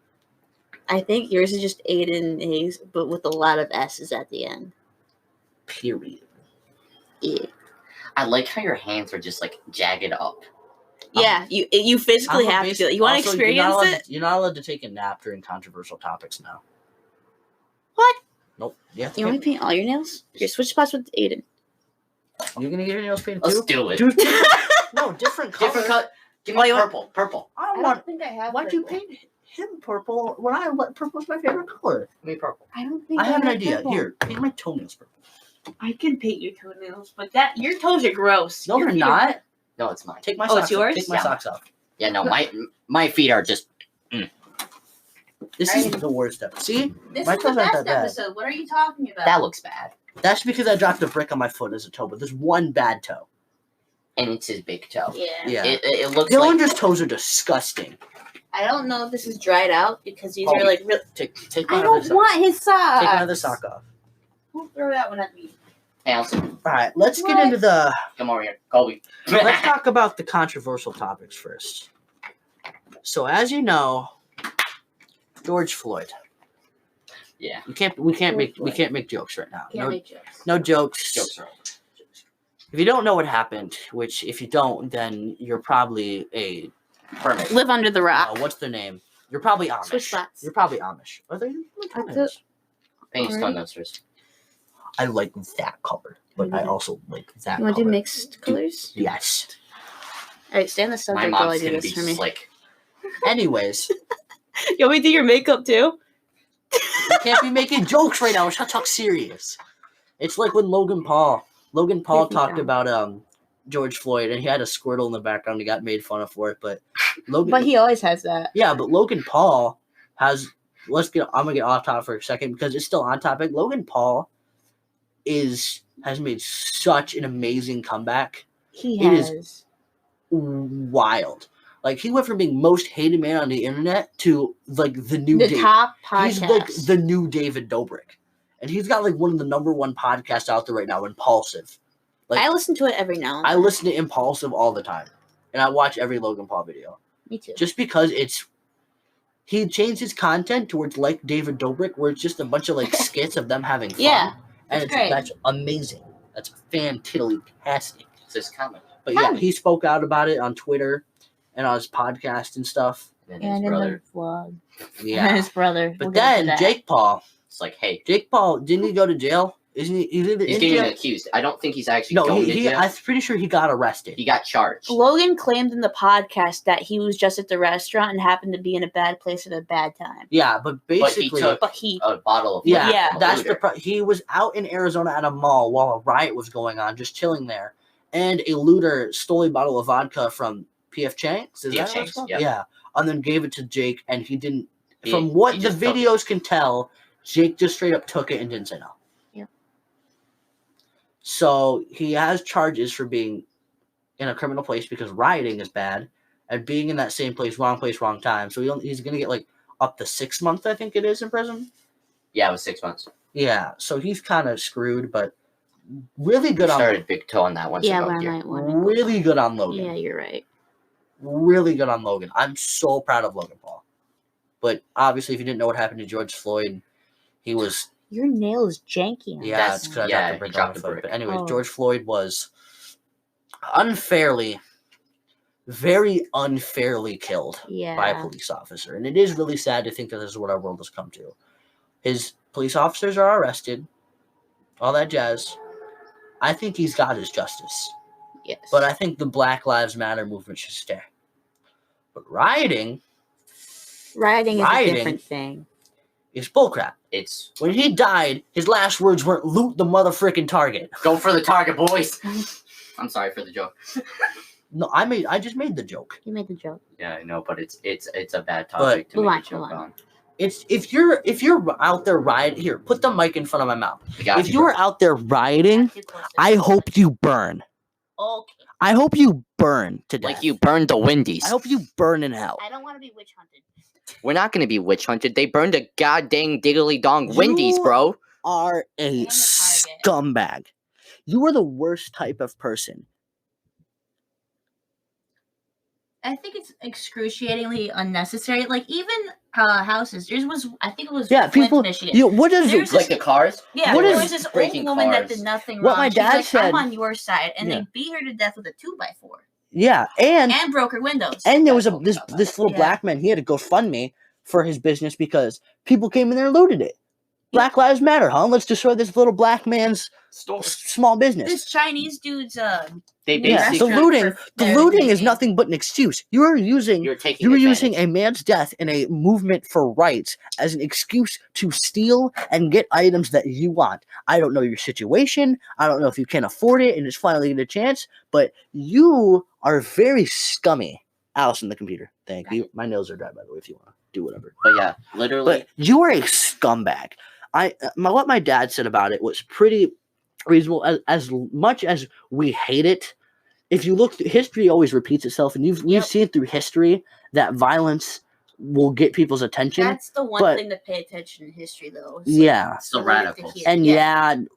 I think yours is just Aiden Hayes, but with a lot of S's at the end. Period. Yeah. I like how your hands are just like jagged up. Yeah, you physically I'm a have to basic- do it. You want to also, experience it? You're not allowed to take a nap during controversial topics now. What? Nope. You have to You want me to paint all your nails? Here, switch spots with Aiden. You're gonna get your nails painted Let's too? do it. Dude, no, different color. Different cut. Give Oh, me you want- purple. Purple. I don't want. think I have. Why'd you paint him purple when purple's my favorite color? Give me purple. I don't think I have an idea. Here, paint my toenails purple. I can paint your toenails, but your toes are gross. No, Your they're feet are- not. No, it's mine. Take my Oh, socks it's yours? off. Take my Yeah. socks off. Yeah, no, my feet are just. This is the worst episode. See? This My is the toes aren't best that bad. episode. What are you talking about? That looks bad. That's because I dropped a brick on my foot as a toe, but there's one bad toe. And it's his big toe. Yeah. Yeah. It looks like. Dillinger's toes are disgusting. I don't know if this is dried out because these Oh, are like real. Take I my other don't sock. want his socks. Take another sock off. Don't throw that one at me. Hey, Allison, All right, let's get What? into the. come over here. Colby. Let's talk about the controversial topics first. So, as you know, George Floyd. Yeah. We can't George make jokes right now. Can't make jokes. No jokes. Jokes are over. If you don't know what happened, which if you don't, then you're probably a Permit. Live under the rock. what's their name? You're probably Amish. Switch spots. You're probably Amish. Are they? That's it. Paint his Alright. toenails first. I like that color, but I also like that You want to color. do mixed colors? Yes. All right, stay on the My subject while I mom's do gonna be this for me. slick. Anyways, You want me to do your makeup too? you can't be making jokes right now. We're trying to talk serious. It's like when Logan Paul Take me talked down. about George Floyd, and he had a squirtle in the background. He got made fun of for it, but Logan. But he always has that. Yeah, but Logan Paul has. I'm gonna get off topic for a second because it's still on topic. Logan Paul has made such an amazing comeback. He It is has. wild. Like he went from being most hated man on the internet to like the new The Dave. top He's podcast. like the new David Dobrik, and he's got like one of the #1 podcasts out there right now, Impulsive. Like I listen to it every now and I then. listen to Impulsive all the time, and I watch every Logan Paul video Me too. just because he changed his content towards like David Dobrik, where it's just a bunch of like skits of them having fun. Yeah, and great. that's amazing. That's fantastic. It's his comment. But yeah, Fun. he spoke out about it on Twitter and on his podcast and stuff. And And his in brother. the vlog. Yeah. His brother. But We'll get into then that. Jake Paul didn't he go to jail? Isn't he? He's either He's in getting jail. accused. I don't think he's actually No, going to he jail. I'm pretty sure he got arrested. He got charged. Logan claimed in the podcast that he was just at the restaurant and happened to be in a bad place at a bad time. Yeah, but basically, took- But he, A bottle of yeah, liquor Yeah. from a that's looter. he was out in Arizona at a mall while a riot was going on, just chilling there, and a looter stole a bottle of vodka from P.F. Chang's. Is P.F. that what it's Chang's, called? yeah. Yeah, and then gave it to Jake, and he didn't. He- From what he the just took it. videos can tell, Jake just straight up took it and didn't say no. Yeah. So he has charges for being in a criminal place because rioting is bad, and being in that same place, wrong time. So he's gonna get like up to 6 months, I think it is, in prison. Yeah, it was 6 months. Yeah, so he's kind of screwed, but really good on Started big toe on that one. yeah, so when don't I care. might want to go. really good on Logan. Yeah, you're right. Really good on Logan. I'm so proud of Logan Paul. But obviously, if you didn't know what happened to George Floyd, he was Your nail is janky. on yeah, That's- it's because I yeah, dropped the he brick dropped on the the foot. brick. But anyways, Oh. George Floyd was very unfairly killed Yeah. by a police officer. And it is really sad to think that this is what our world has come to. His police officers are arrested, all that jazz. I think he's got his justice. Yes. But I think the Black Lives Matter movement should stay. But rioting Rioting is Rioting. a different thing. is bullcrap. It's When he died, his last words weren't loot the motherfucking Target. go for the target, boys. I'm sorry for the joke. No, I just made the joke. You made the joke. Yeah, I know, but it's a bad topic to Move make on, a joke move on. on. It's if you're out there rioting, here, put the mic in front of my mouth. I got If you, you are bro. out there rioting, I hope you burn. Okay. I hope you burn to death. Like you burned the Wendy's. I hope you burn in hell. I don't want to be witch hunted. We're not gonna be witch hunted. They burned a goddamn diggly dong Wendy's, You- bro. Are a And the Target. scumbag. You are the worst type of person. I think it's excruciatingly unnecessary. Like even houses. Yours was, I think it was Yeah, Flint, people. Michigan. What is There's Like the cars. Yeah, What there is was this old breaking woman that cars? did nothing What wrong. my She's dad like, said- I'm on your side, and Yeah. they beat her to death with a 2x4. Yeah, and broke her windows. there was That's okay about this little Yeah. black man. He had a GoFundMe for his business because people came in there and looted it. Black Lives Matter, huh? Let's destroy this little black man's Store. small business. This Chinese dude's They Yeah, the basically looting is making. nothing but an excuse. You are using you're taking You were using advantage. a man's death in a movement for rights as an excuse to steal and get items that you want. I don't know your situation. I don't know if you can afford it and just finally get a chance, but you are very scummy. Allison, the computer. Thank you. My nails are dry, by the way, if you want to do whatever. But yeah, literally. But you are a scumbag. What my dad said about it was pretty reasonable. As much as we hate it, if you look, history always repeats itself, and we've seen through history that violence will get people's attention. That's the one thing to pay attention in history, though. Yeah, it's the radicals. And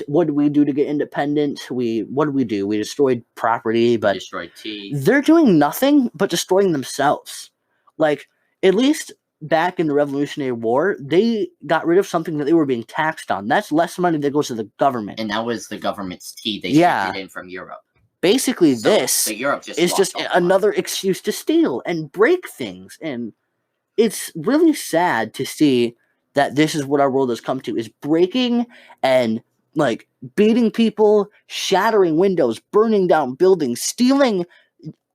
what do we do to get independent? What do? We destroyed property, but destroyed tea. They're doing nothing but destroying themselves. Like, at least back in the Revolutionary War, they got rid of something that they were being taxed on. That's less money that goes to the government. And that was the government's tea. They shipped it in from Europe. Basically, this Europe is just another excuse to steal and break things. And it's really sad to see that this is what our world has come to, is breaking and like beating people, shattering windows, burning down buildings, stealing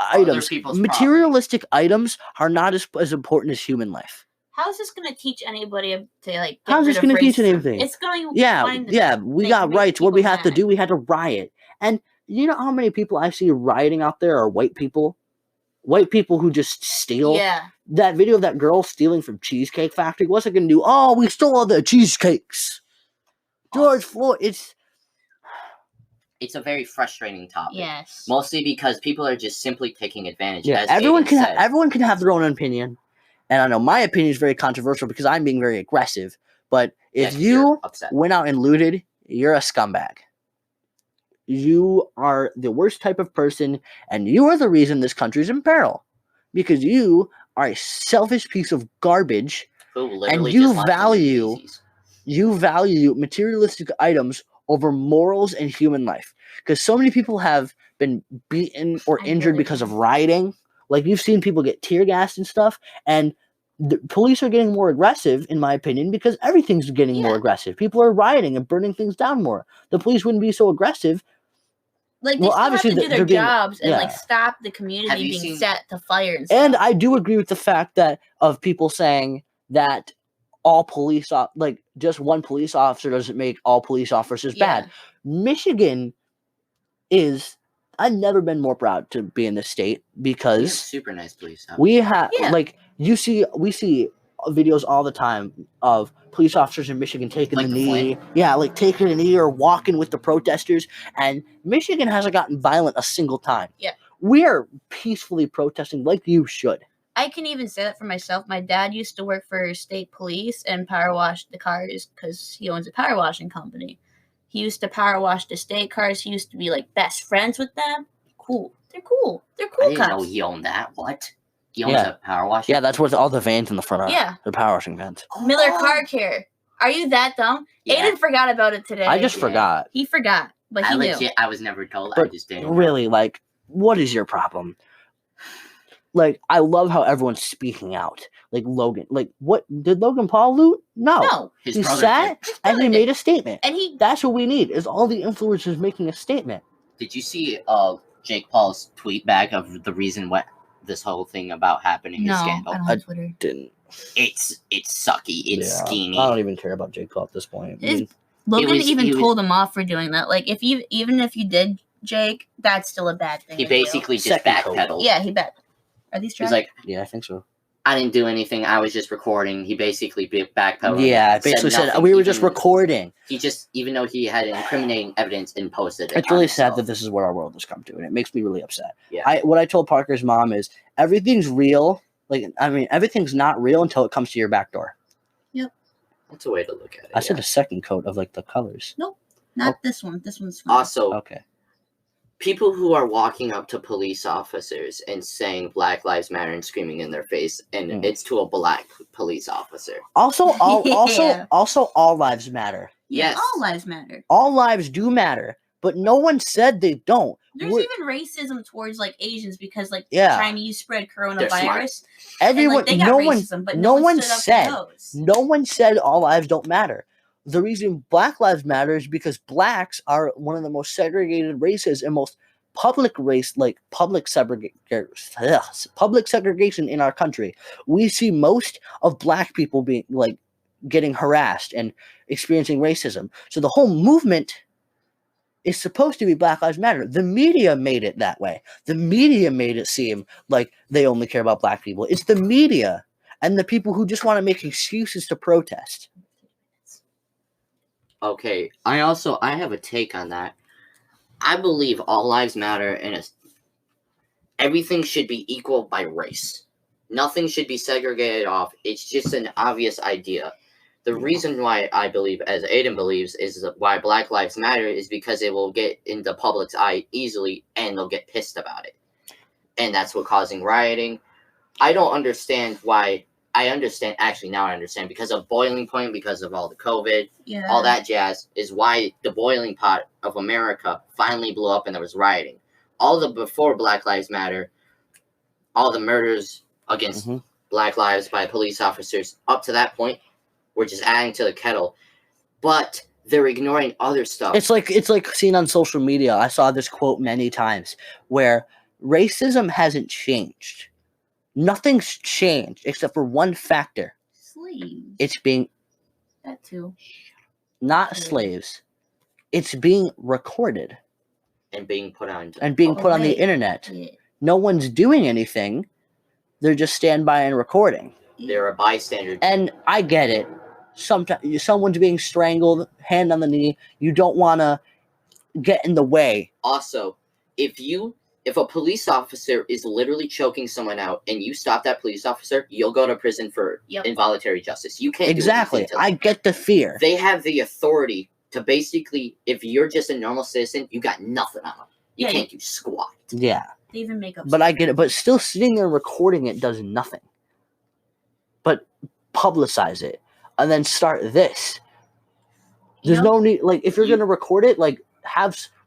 items. Materialistic items are not as important as human life. How is this going to teach anybody to like? How is this going to teach anything? It's going. We got rights. What we have to do? We had to riot. And you know how many people I see rioting out there are white people? White people who just steal. Yeah. That video of that girl stealing from Cheesecake Factory. What's it going to do? Oh, we stole all the cheesecakes. George Floyd. It's a very frustrating topic. Yes. Mostly because people are just simply taking advantage. Yeah, as everyone Aiden can have their own opinion. And I know my opinion is very controversial because I'm being very aggressive. But if you went out and looted, you're a scumbag. You are the worst type of person, and you are the reason this country's in peril. Because you are a selfish piece of garbage, and you value materialistic items over morals and human life. Because so many people have been beaten or injured because of rioting. Like, you've seen people get tear gassed and stuff, and the police are getting more aggressive, in my opinion, because everything's getting more aggressive. People are rioting and burning things down more. The police wouldn't be so aggressive. Like, they obviously have to do their jobs and like stop the community being set to fire and stuff. And I do agree with the fact that of people saying that all police, like just one police officer doesn't make all police officers bad. Michigan is. I've never been more proud to be in this state because super nice police. We have like we see videos all the time of police officers in Michigan taking the knee. Yeah, like taking a knee or walking with the protesters. And Michigan hasn't gotten violent a single time. Yeah. We are peacefully protesting like you should. I can even say that for myself. My dad used to work for state police and power wash the cars because he owns a power washing company. He used to power wash the state cars. He used to be like best friends with them. Cool. They're cool. They're cool. I didn't know he owned that. What? He owns a power wash? Yeah, that's what all the vans in the front are. Yeah. The power washing vans. Miller Car Care. Are you that dumb? Yeah. Aiden forgot about it today. I just forgot. He forgot, but he knew. I was never told. But I just didn't. Really, like, what is your problem? Like, I love how everyone's speaking out. Like Logan. Like, what did Logan Paul loot? No. His he brother sat did. and he made a statement. And that's what we need, is all the influencers making a statement. Did you see Jake Paul's tweet back of the reason what this whole thing about happening is scandal? I don't have Twitter. Didn't. It's sucky. It's scheming. I don't even care about Jake Paul at this point. Logan told him off for doing that. Like, even if you did, Jake, that's still a bad thing. He basically just backpedaled. Yeah, he backpedaled. Are these tracks? He's like, yeah, I think so. I didn't do anything. I was just recording. He basically backpedaled. Yeah, basically said we were just recording. He just, even though he had incriminating evidence and posted it. It's really sad that this is what our world has come to, and it makes me really upset. Yeah. What I told Parker's mom is everything's real. Like, I mean, everything's not real until it comes to your back door. Yep. That's a way to look at it. I said a second coat of like the colors. Nope, not this one. This one's fine. Also, okay. People who are walking up to police officers and saying Black Lives Matter and screaming in their face, and it's to a black police officer. Also, all lives matter. Yes. All lives matter. All lives do matter, but no one said they don't. There's We're- even racism towards like Asians because like Yeah. Chinese spread smart. coronavirus. everyone, and, like, they got no racism, but no no one stood up for said, those. no one said all lives don't matter. The reason Black Lives Matter is because blacks are one of the most segregated races and most public segregation in our country. We see most of black people being like getting harassed and experiencing racism. So the whole movement is supposed to be Black Lives Matter. The media made it that way. The media made it seem like they only care about black people. It's the media and the people who just want to make excuses to protest. Okay, I have a take on that. I believe all lives matter and everything should be equal by race. Nothing should be segregated off. It's just an obvious idea. The reason why I believe, as Aiden believes, is why Black Lives Matter is because it will get in the public's eye easily and they'll get pissed about it. And that's what causing rioting. I don't understand why. I understand because of boiling point, because of all the COVID, all that jazz is why the boiling pot of America finally blew up and there was rioting. All the before Black Lives Matter, all the murders against Black lives by police officers up to that point were just adding to the kettle. But they're ignoring other stuff. It's like seen on social media. I saw this quote many times where racism hasn't changed. Nothing's changed except for one factor. Slaves. It's being That too. not slaves. It's being recorded and being put on the internet. Yeah. No one's doing anything. They're just stand by and recording. They're a bystander. And I get it. Sometimes someone's being strangled, hand on the knee. You don't want to get in the way. Also, if a police officer is literally choking someone out and you stop that police officer, you'll go to prison for involuntary justice. You can't Exactly. do anything to I get the fear. They have the authority to basically, if you're just a normal citizen, you got nothing on them. You can't do squat. Yeah. They even make up. But I get it. But still sitting there recording it does nothing. But publicize it. And then start this. There's no need, like, if you're going to record it, like,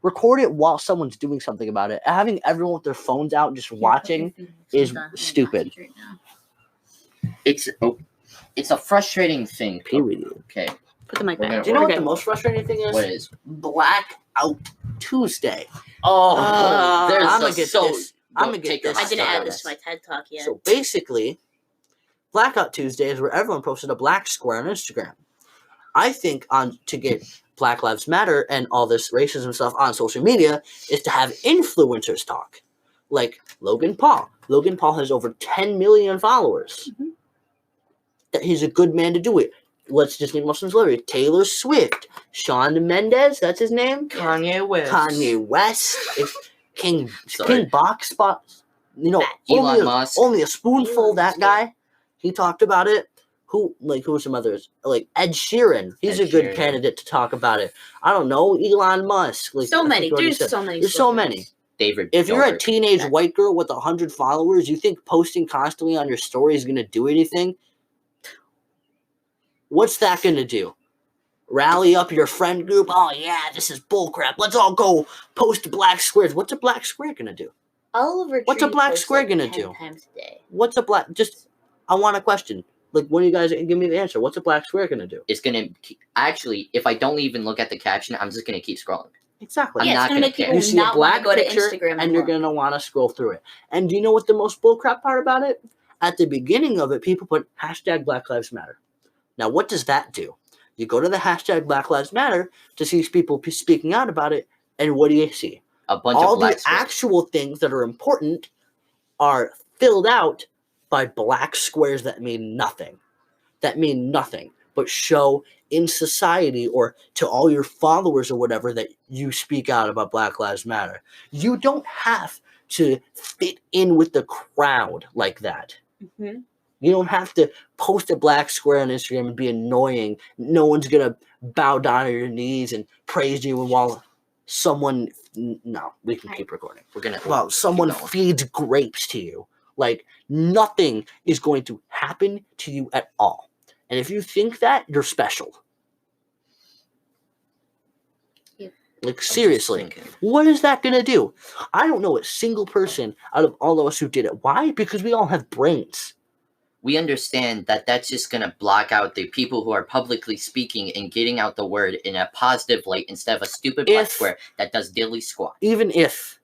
record it while someone's doing something about it. Having everyone with their phones out just watching is stupid. It's a frustrating thing. Period. Okay. Put the mic back. Do you know what the most frustrating thing is? What is? Blackout Tuesday. Oh, I'm gonna get this. I didn't add this to my TED Talk yet. So basically, Blackout Tuesday is where everyone posted a black square on Instagram. I think to get Black Lives Matter and all this racism stuff on social media is to have influencers talk. Like Logan Paul. Logan Paul has over 10 million followers. That he's a good man to do it. Let's just name Muslim celebrity. Taylor Swift. Shawn Mendes, that's his name? Kanye West. King Box Spot. You know, Elon Musk. Only a spoonful, that guy. He talked about it. Who are some others? Like Ed Sheeran. He's a good candidate to talk about it. I don't know. Elon Musk. Like, so many. There's so many. There's so many. David. If you're a teenage white girl with 100 followers, you think posting constantly on your story is going to do anything? What's that going to do? Rally up your friend group? Oh, yeah, this is bullcrap. Let's all go post black squares. What's a black square going to do? What's a black square going to do? What's a black... I want a question. Like, one of you guys give me the answer. What's a black square going to do? It's going to... Actually, if I don't even look at the caption, I'm just going to keep scrolling. Exactly. Yeah, it's going to make people you see a black go to picture, Instagram and you're going to want to scroll through it. And do you know what the most bullcrap part about it? At the beginning of it, people put hashtag Black Lives Matter. Now, what does that do? You go to the hashtag Black Lives Matter to see people speaking out about it, and what do you see? A bunch All of black the squares. actual things that are important are filled out by black squares that mean nothing. But show in society or to all your followers or whatever that you speak out about Black Lives Matter. You don't have to fit in with the crowd like that. Mm-hmm. You don't have to post a black square on Instagram and be annoying. No one's going to bow down on your knees and praise you while someone... No, we can keep recording. Well, someone feeds grapes to you. Like, nothing is going to happen to you at all. And if you think that, you're special. Like, seriously. thinking. What is that going to do? I don't know a single person out of all of us who did it. Why? Because we all have brains. We understand that that's just going to block out the people who are publicly speaking and getting out the word in a positive light instead of a stupid black If- square that does dilly squat. Even if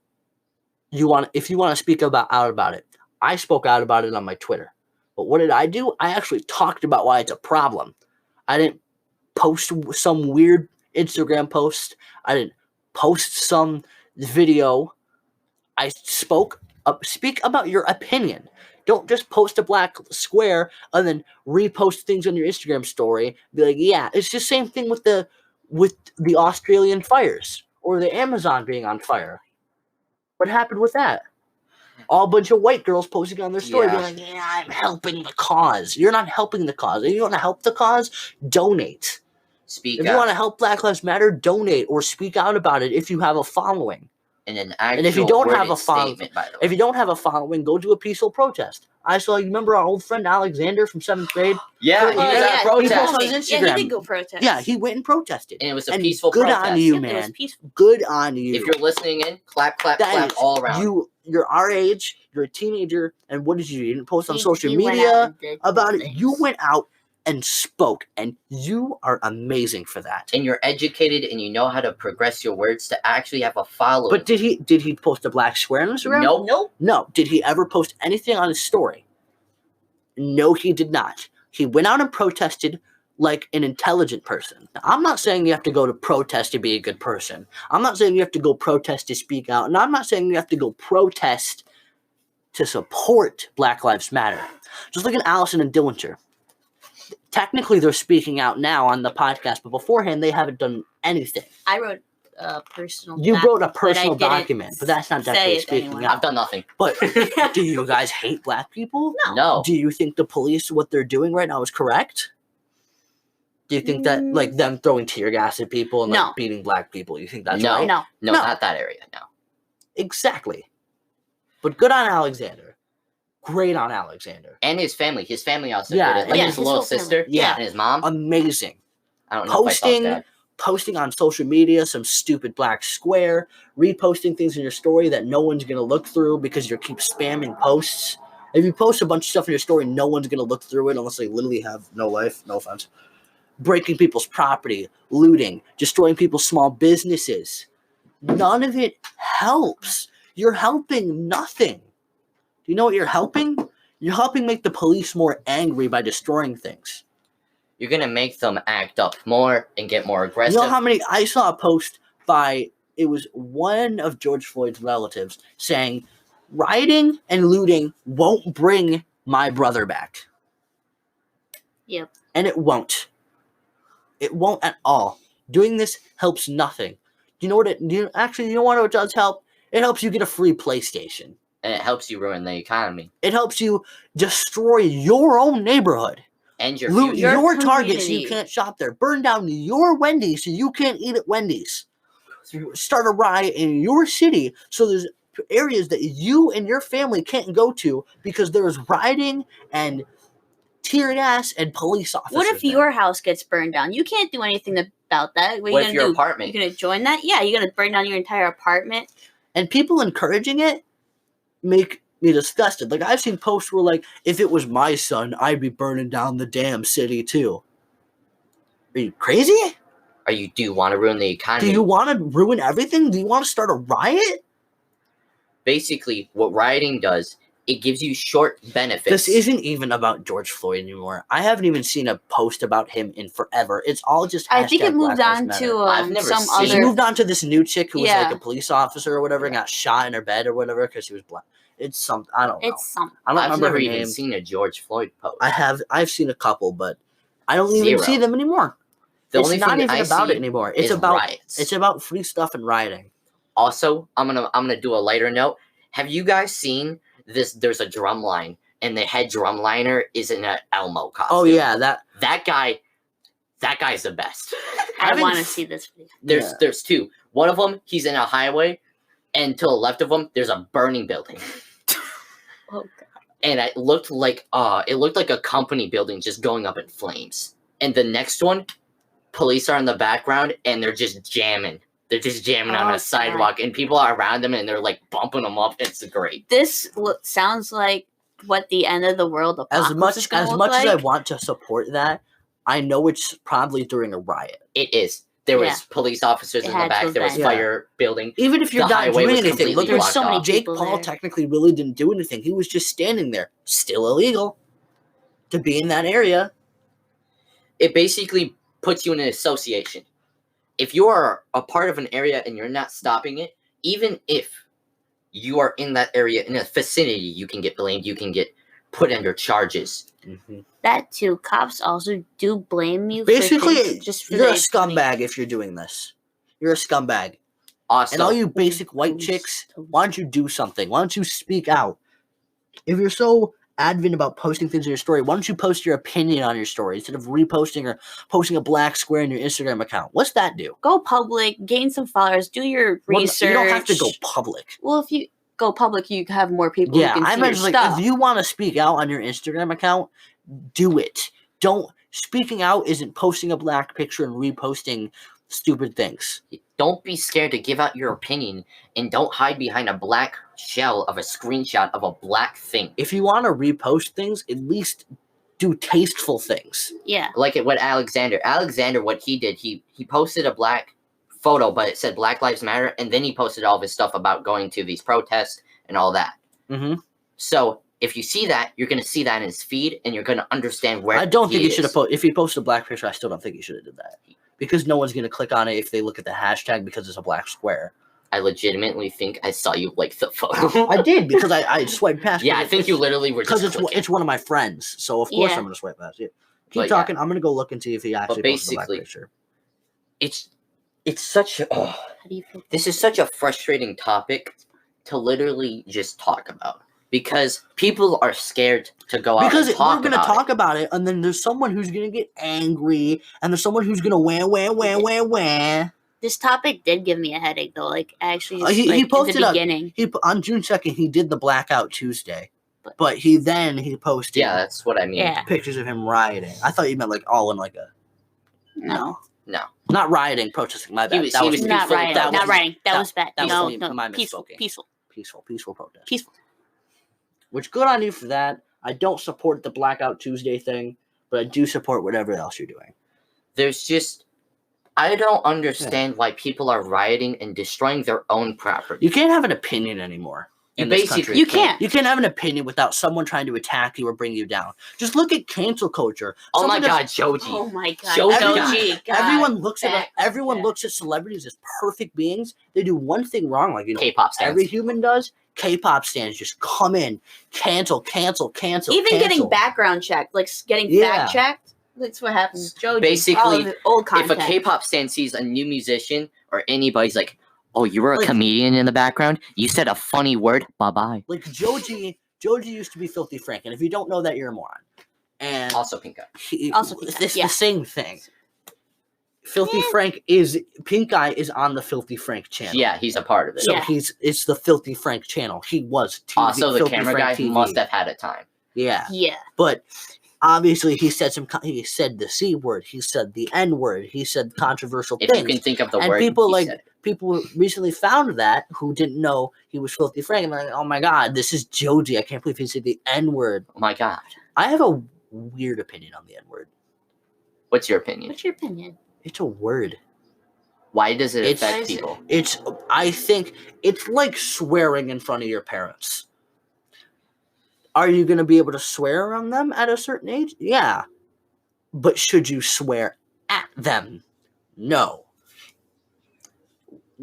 you want to speak out about it, I spoke out about it on my Twitter. But what did I do? I actually talked about why it's a problem. I didn't post some weird Instagram post. I didn't post some video. I speak about your opinion. Don't just post a black square and then repost things on your Instagram story. Be like, yeah, it's the same thing with the Australian fires or the Amazon being on fire. What happened with that? All bunch of white girls posting on their story being like, yeah, I'm helping the cause. You're not helping the cause. If you want to help the cause, donate. Speak If out. you want to help Black Lives Matter, donate or speak out about it if you have a following. in an actual And if you don't have worded a follow- statement, by the way. If you don't have a following, go do a peaceful protest. I saw, you remember our old friend Alexander from 7th grade? Yeah, Oh, he was yeah, at a he protest. posted on his Yeah, he Instagram. did go protest. Yeah, he went and protested. And it was a And peaceful good protest. on you, Yep, it was man. peaceful. Good on you. If you're listening in, clap, clap, That clap is- all around. You're our age, you're a teenager, and what did you do? You didn't post on social He went out media and did about it. things. You went out and spoke, and you are amazing for that. And you're educated and you know how to progress your words to actually have a following. But did he post a black square on Instagram? Nope. No. Did he ever post anything on his story? No, he did not. He went out and protested like an intelligent person. Now, I'm not saying you have to go to protest to be a good person. I'm not saying you have to go protest to speak out. And I'm not saying you have to go protest to support Black Lives Matter. Just look at Allison and Dillinger. Technically, they're speaking out now on the podcast, but beforehand, they haven't done anything. I wrote a personal. You wrote a document, but I personal didn't document, but that's not say definitely it to speaking anyone. out. I've done nothing. But do you guys hate black people? No. Do you think the police, what they're doing right now, is correct? Do you think that, like, them throwing tear gas at people and No. like being black people, you think that's No. right? No. No, No. not that area. No. Exactly. But good on Alexander. Great on Alexander. And his family. His family also Yeah, did it. Like yeah, his his little whole family. sister Yeah. and his mom. Amazing. I don't know if I thought that. Posting on social media some stupid black square, reposting things in your story that no one's going to look through because you keep spamming posts. If you post a bunch of stuff in your story, no one's going to look through it unless they literally have no life. No offense. Breaking people's property, looting, destroying people's small businesses. None of it helps. You're helping nothing. Do you know what you're helping? You're helping make the police more angry by destroying things. You're going to make them act up more and get more You aggressive. know how many? I saw a post by, it was one of George Floyd's relatives saying, rioting and looting won't bring my brother back. Yep. And it won't. It won't at all. Doing this helps nothing. You know what it, you know what it does help? It helps you get a free PlayStation. And it helps you ruin the economy. It helps you destroy your own neighborhood. And your Loot future. your Target so you community. can't shop there. Burn down your Wendy's so you can't eat at Wendy's. Start a riot in your city so there's areas that you and your family can't go to because there's rioting and tear gas and police officers. What if there. your house gets burned down? You can't do anything about that. What are What you if gonna your do? apartment? You're gonna join that? Yeah, you're gonna burn down your entire apartment. And people encouraging it make me disgusted. Like, I've seen posts where, like, if it was my son, I'd be burning down the damn city too. Are you crazy? Do you want to ruin the economy? Do you want to ruin everything? Do you want to start a riot? Basically, what rioting does, it gives you short benefits. This isn't even about George Floyd anymore. I haven't even seen a post about him in forever. It's all just I think hashtag it moved Black Lives on Matter. to I've never some seen- It's other. moved on to this new chick who was Yeah. like a police officer or whatever and got shot in her bed or whatever because she was black. It's some, I don't know. It's some. I don't I've remember never her even name. seen a George Floyd post. I've seen a couple, but I don't even Zero. see them anymore. The It's only not thing even I about see it anymore. It's is about riots. it's about free stuff and rioting. Also, I'm gonna do a lighter note. Have you guys seen this? There's a drum line, and the head drum liner is in an Elmo costume. Oh yeah, that guy's the best. I Having want to f- see this video. There's two. One of them, he's in a highway, and to the left of him, there's a burning building. Oh god. And it looked like a company building just going up in flames. And the next one, police are in the background and they're just jamming They're just jamming on Oh, a God. sidewalk, and people are around them, and they're like bumping them up. It's great. This sounds like what the end of the world apocalypse As much is gonna as look much like. as I want to support that, I know it's probably during a riot. It is. There Yeah. was police officers It in the had to back. have There was been. fire building. Even if you're The not highway doing was anything, completely look, There's blocked so many off. Jake people Paul there. technically really didn't do anything. He was just standing there, still illegal to be in that area. It basically puts you in an association. If you are a part of an area and you're not stopping it, even if you are in that area in a vicinity, you can get blamed. You can get put under charges. That too. Cops also do blame you. Basically, for things just for you're a the- scumbag if you're doing this. You're a scumbag. Also, And all you basic white chicks, why don't you do something? Why don't you speak out? If you're so adamant about posting things in your story, why don't you post your opinion on your story instead of reposting or posting a black square in your Instagram account? What's that do? Go public, gain some followers, do your Well, research. you don't have to go public. Well, if you go public, you have more people Yeah, who can I see meant your like stuff. if you want to speak out on your Instagram account, do it. Don't speaking out isn't posting a black picture and reposting stupid things. don't be scared to give out your opinion, and don't hide behind a black shell of a screenshot of a black thing. If you want to repost things, at least do tasteful things. Yeah. Like what Alexander, what he did, he posted a black photo, but it said Black Lives Matter, and then he posted all of his stuff about going to these protests and all that. Mm-hmm. So if you see that, you're going to see that in his feed, and you're going to understand where I don't think he should is. have if he posted a black picture, I still don't think he should have did that. Because no one's going to click on it if they look at the hashtag because it's a black square. I legitimately think I saw you like the photo. I did because I swiped past. Yeah, I think you literally were just because clicking. it's one of my friends, so of course Yeah. I'm going to swipe past it. But Keep yeah. talking. I'm going to go look and see if he actually posted a black basically- picture. It's such a How do you feel? this is such a frustrating topic to literally just talk about, because people are scared to go out Because and we're talk going to about talk about it, and then there's someone who's going to get angry, and there's someone who's going to wah. This topic did give me a headache though. Like actually, just, He like, posted in the a- beginning. On June 2nd, he did the Blackout Tuesday, But- but he posted Yeah, that's what I mean. Yeah. pictures of him rioting. I thought you meant like all in like a No. not rioting, protesting. My bad. was- that he was was not peaceful. writing. That Not was- writing. That that- was bad. that was No, me- no. my Peaceful. misspoken. Peaceful. peaceful protest. Peaceful. Which good on you for that. I don't support the Blackout Tuesday thing, but I do support whatever else you're doing. There's just I don't understand why people are rioting and destroying their own property. You can't have an opinion anymore. In this basically country. You can't. You can't have an opinion without someone trying to attack you or bring you down. Just look at cancel culture. Oh my Someone god, just- Joji. Oh my god. Joji. Joji, God. Everyone looks at back, everyone back. looks at celebrities as perfect beings. They do one thing wrong, like K-pop stands. every human does. K-pop stands just come in, cancel. Even getting cancel. background checked, like getting Yeah. fact checked. That's what happens. Joji. Basically, all of the old If content. a K-pop stan sees a new musician or anybody's like, "Oh, you were a Like- comedian in the background. You said a funny word. Bye-bye." Like Joji used to be Filthy Frank, and if you don't know that, you're a moron. And Also, Pink Eye. Also Pink Eye, it's yeah. the same thing. Filthy Yeah. Frank is Pink Eye is on the Filthy Frank channel. Yeah, he's a part of it. So Yeah. it's the Filthy Frank channel. He was TV, Also, the Filthy camera Frank guy TV. must have had a time. Yeah, Yeah. but obviously he said he said the C word. He said the N word. He said controversial If things. you can think of the And word, people he like said it. people recently found that who didn't know he was Filthy Frank, and they're like, oh my god, this is Joji. I can't believe he said the N word. Oh my god. I have a weird opinion on the N word. What's your opinion? What's your opinion? It's a word. Why does it It's- affect people? I think it's like swearing in front of your parents. Are you going to be able to swear around them at a certain age? Yeah. But should you swear at them? No.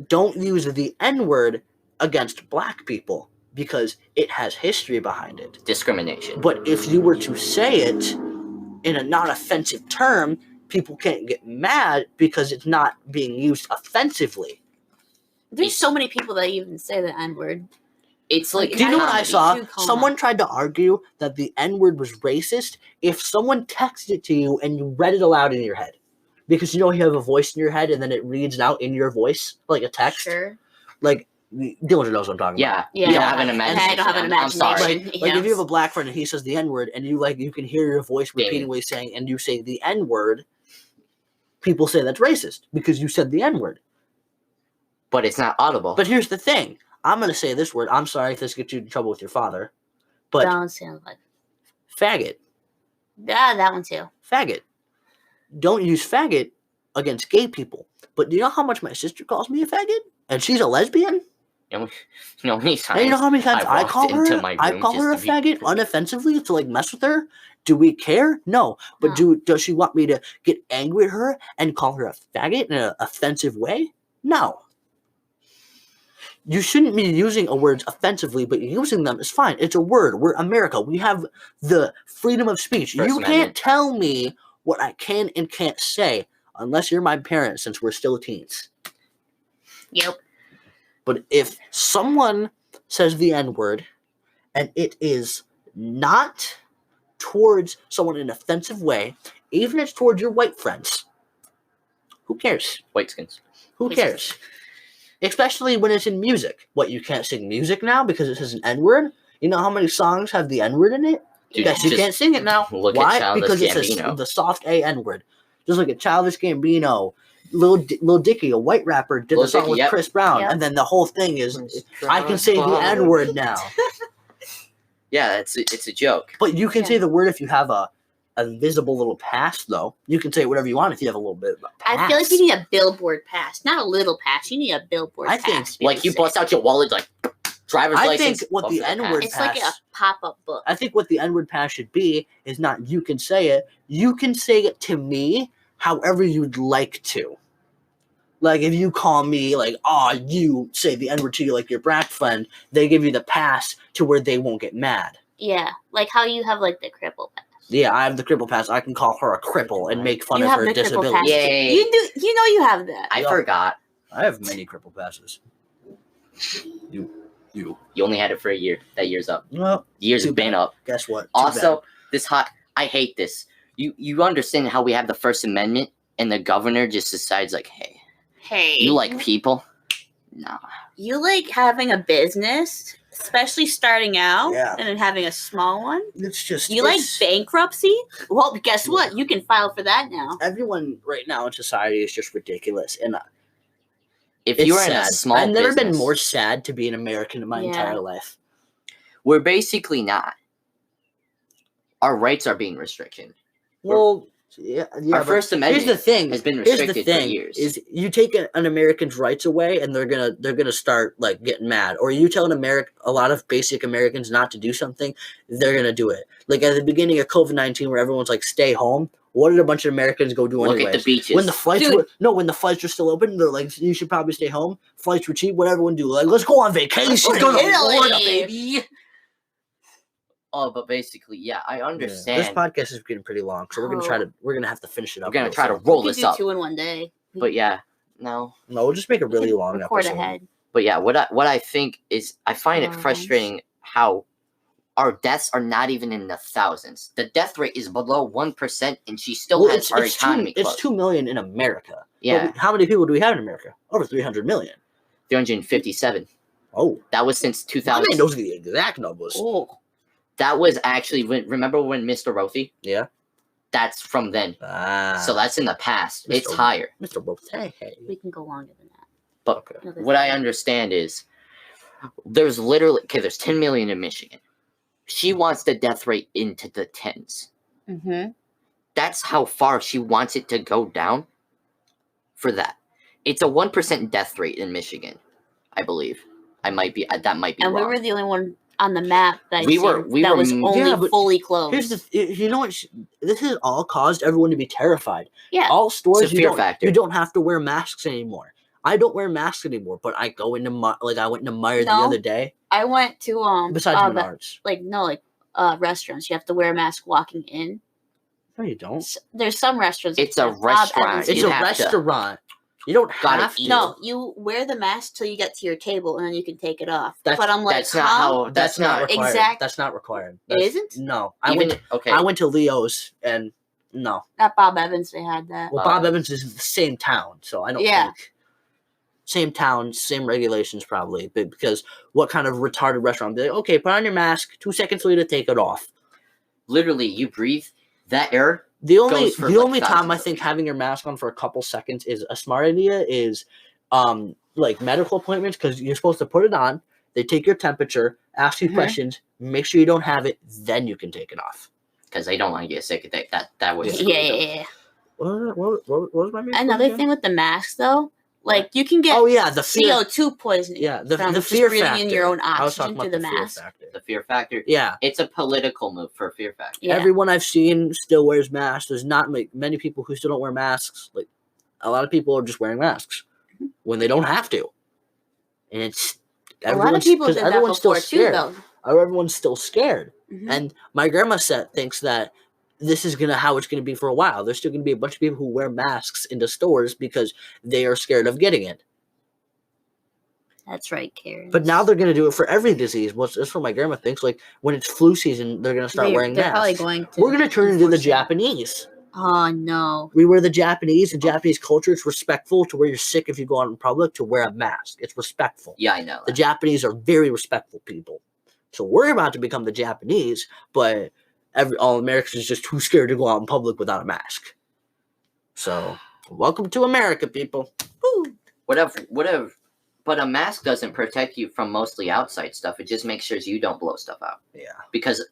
Don't use the N word against black people because it has history behind it. Discrimination. But if you were to say it in a not offensive term, people can't get mad because it's not being used offensively. There's so many people that even say the N word. It's like, Like, Do you know what I comedy. saw? too common. Someone tried to argue that the N word was racist if someone texted it to you and you read it aloud in your head. Because you have a voice in your head and then it reads out in your voice, like a text. Sure. Like, Dillinger knows what I'm talking Yeah, Yeah. you don't have an And I imagination. don't have an I'm sorry. about. imagination. Like if you Yes. have a black friend and he says the N word and you can hear your voice Damn. repeatedly saying, and you say the N word, people say that's racist because you said the N word. but it's not audible. But here's the thing. I'm going to say this word. I'm sorry if this gets you in trouble with your father. But Don't sound like faggot. that one too. Faggot. Don't use faggot against gay people. But do you know how much my sister calls me a faggot? And she's a lesbian? you know how many times And you know how many times I walked call her? into my I room call her a just to faggot unoffensively to like mess with her. Do we care? No. But No. does she want me to get angry at her and call her a faggot in an offensive way? No. You shouldn't be using a words offensively, but using them is fine. It's a word. We're America. We have the freedom of speech. First You Amendment. can't tell me what I can and can't say unless you're my parent, since we're still teens. Yep. But if someone says the N-word and it is not towards someone in an offensive way, even if it's towards your white friends, who cares? Whiteskins. Who White cares? Especially when it's in music. What, you can't sing music now because it says an N-word? You know how many songs have the N-word in it? Dude, Yes, you just can't sing it now. look at Why? Childish Because it says Gambino. the soft A N-word. Just like a Childish Gambino, Lil Dicky, a white rapper, did Lil a song Dicky, with yep. Chris Brown, Yep. and then the whole thing is, I can say the N-word now. Yeah, it's a joke. But you can Yeah. say the word if you have a invisible little pass, though. You can say whatever you want if you have a little bit of a pass. I feel like you need a billboard pass, not a little pass. You need a billboard I pass. think, to be Like able you to bust say. out your wallet, like driver's I license. think what bump the that N-word pass. It's like a pass. pop-up book. I think what the N-word pass should be is not you can say it. You can say it to me however you'd like to. Like, if you call me, like, you say the N-word to you like your black friend, they give you the pass to where they won't get mad. Yeah, like how you have like the cripple pass. Yeah, I have the cripple pass. I can call her a cripple and make fun You of have her the cripple disability. pass. Yay. You do. You know you have that. I Yeah. forgot. I have many cripple passes. You. You only had it for a year. That year's up. Well, Years Too have been bad. up. guess what? Too Also, I hate this. You understand how we have the First Amendment and the governor just decides like, hey, Hey, you like people? No. you like having a business, especially starting out Yeah. and then having a small one. bad. It's just You like it's- bankruptcy? Well, guess what? You can file for that now. everyone right now in society is just ridiculous, and If it's you are in sad. a small I've never been business, more sad to be an American in my Yeah. entire life. we're basically not. Our rights are being restricted. Well, yeah. Our but First Amendment here's the thing. has been Here's the restricted thing: for years. is you take an American's rights away, and they're gonna start like getting mad. Or you tell a lot of basic Americans not to do something, they're gonna do it. Like at the beginning of COVID-19, where everyone's like, "Stay home." What did a bunch of Americans go do Look anyways? at the beaches. When the flights Dude. when the flights were still open, they're like, you should probably stay home. Flights were cheap. What everyone do? Like, let's go on vacation. to Go to Italy. Florida, baby. Oh, but basically, yeah, I This understand. podcast is getting pretty long, so we're gonna have to finish it up. We're gonna real try to soon. roll We could this do up. 2 in one day. But yeah, no. No, we'll just make a We really could long record episode. ahead. But yeah, what I think is I find it Nice. frustrating how our deaths are not even in the thousands. The death rate is below 1%, and she still has our economy it's closed. 2 million in America. Yeah, But how many people do we have in America? Over 300 million. 357. Oh, That was since I 2000. mean, those are the exact numbers. Oh, That was actually remember when Mr. Rothy? Yeah. That's from then. Ah, So that's in the past. Mr. It's higher. Mr. Wolf. Hey. we can go longer than that. But Okay. Another what I thing. understand is there's literally there's 10 million in Michigan. She wants the death rate into the tens. Mm-hmm. That's how far she wants it to go down for that. It's a 1% death rate in Michigan, I believe. That might be And wrong. we were the only one on the map that We were- that was only yeah, but fully closed. Here's you know what? This has all caused everyone to be terrified. Yeah. All stores, It's a fear factor. you don't have to wear masks anymore. I don't wear masks anymore, but I go into I went into Meijer the No. other day. I went to Besides the- Menards. restaurants. You have to wear a mask walking in. No, you don't. There's some restaurants. It's that a have Bob restaurant. Evans It's You a have to. restaurant. You don't Gotta have eat. to. No, you wear the mask till you get to your table, and then you can take it off. That's- But I'm like, That's not how. That's not. required. Exact- That's not required. It That's- isn't? No, Even okay. I went to Leo's and no. Not Bob Evans. They had that. Well, Bob Evans is the same town, so I don't Yeah. think same town, same regulations probably. But because what kind of retarded restaurant? Be like, okay, put on your mask. 2 seconds later, take it off. Literally, you breathe that air. The only Goes for, the like, only time thousands I of think people. having your mask on for a couple seconds is a smart idea is like medical appointments because you're supposed to put it on. They take your temperature, ask you questions, make sure you don't have it, then you can take it off. Because they don't want to get sick. That would Yeah. What was my main point Another again? thing with the mask, though, like you can get the fear. CO2 poisoning. Yeah, from the just fear breathing factor. in your own I was oxygen talking through about the fear mask. factor. The fear factor. Yeah. It's a political move for fear factor. Yeah. Everyone I've seen still wears masks. There's not like many people who still don't wear masks. Like a lot of people are just wearing masks when they don't have to. And it's A lot of people did that everyone's before still too, scared. though. Everyone's still scared. Mhm. And my grandma thinks that this is how it's gonna be for a while. There's still gonna be a bunch of people who wear masks into stores because they are scared of getting it. That's right, Karen. But now they're gonna do it for every disease. That's what my grandma thinks. Like when it's flu season, they're gonna start wearing they're masks. probably going to. We're gonna turn into the enforce it. Japanese. Oh no. We wear the Japanese. The Japanese culture is respectful to where you're sick if you go out in public to wear a mask. It's respectful. Yeah, I know. The Japanese are very respectful people. So we're about to become the Japanese, but all Americans are just too scared to go out in public without a mask. So welcome to America, people. Woo. Whatever. But a mask doesn't protect you from mostly outside stuff. It just makes sure you don't blow stuff out. Yeah. Because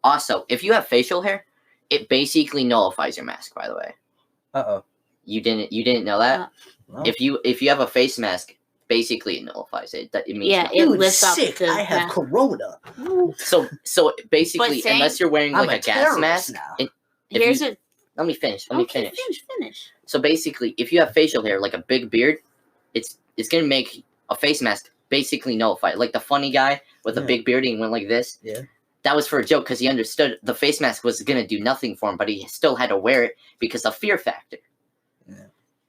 also, if you have facial hair, it basically nullifies your mask, by the way. Uh-oh. You didn't know that? No. If you have a face mask, basically it nullifies it. It means Yeah, nothing. it Dude, lifts up sick. the I have mask. corona. So basically, But saying- unless you're wearing I'm like a a gas terrorist mask, now. Here's it. let me finish. Finish. So basically, if you have facial hair, like a big beard, it's gonna make a face mask basically nullify it. Like the funny guy with a Yeah. big beard and he went like this. Yeah. That was for a joke because he understood the face mask was gonna do nothing for him, but he still had to wear it because of fear factor. Yeah.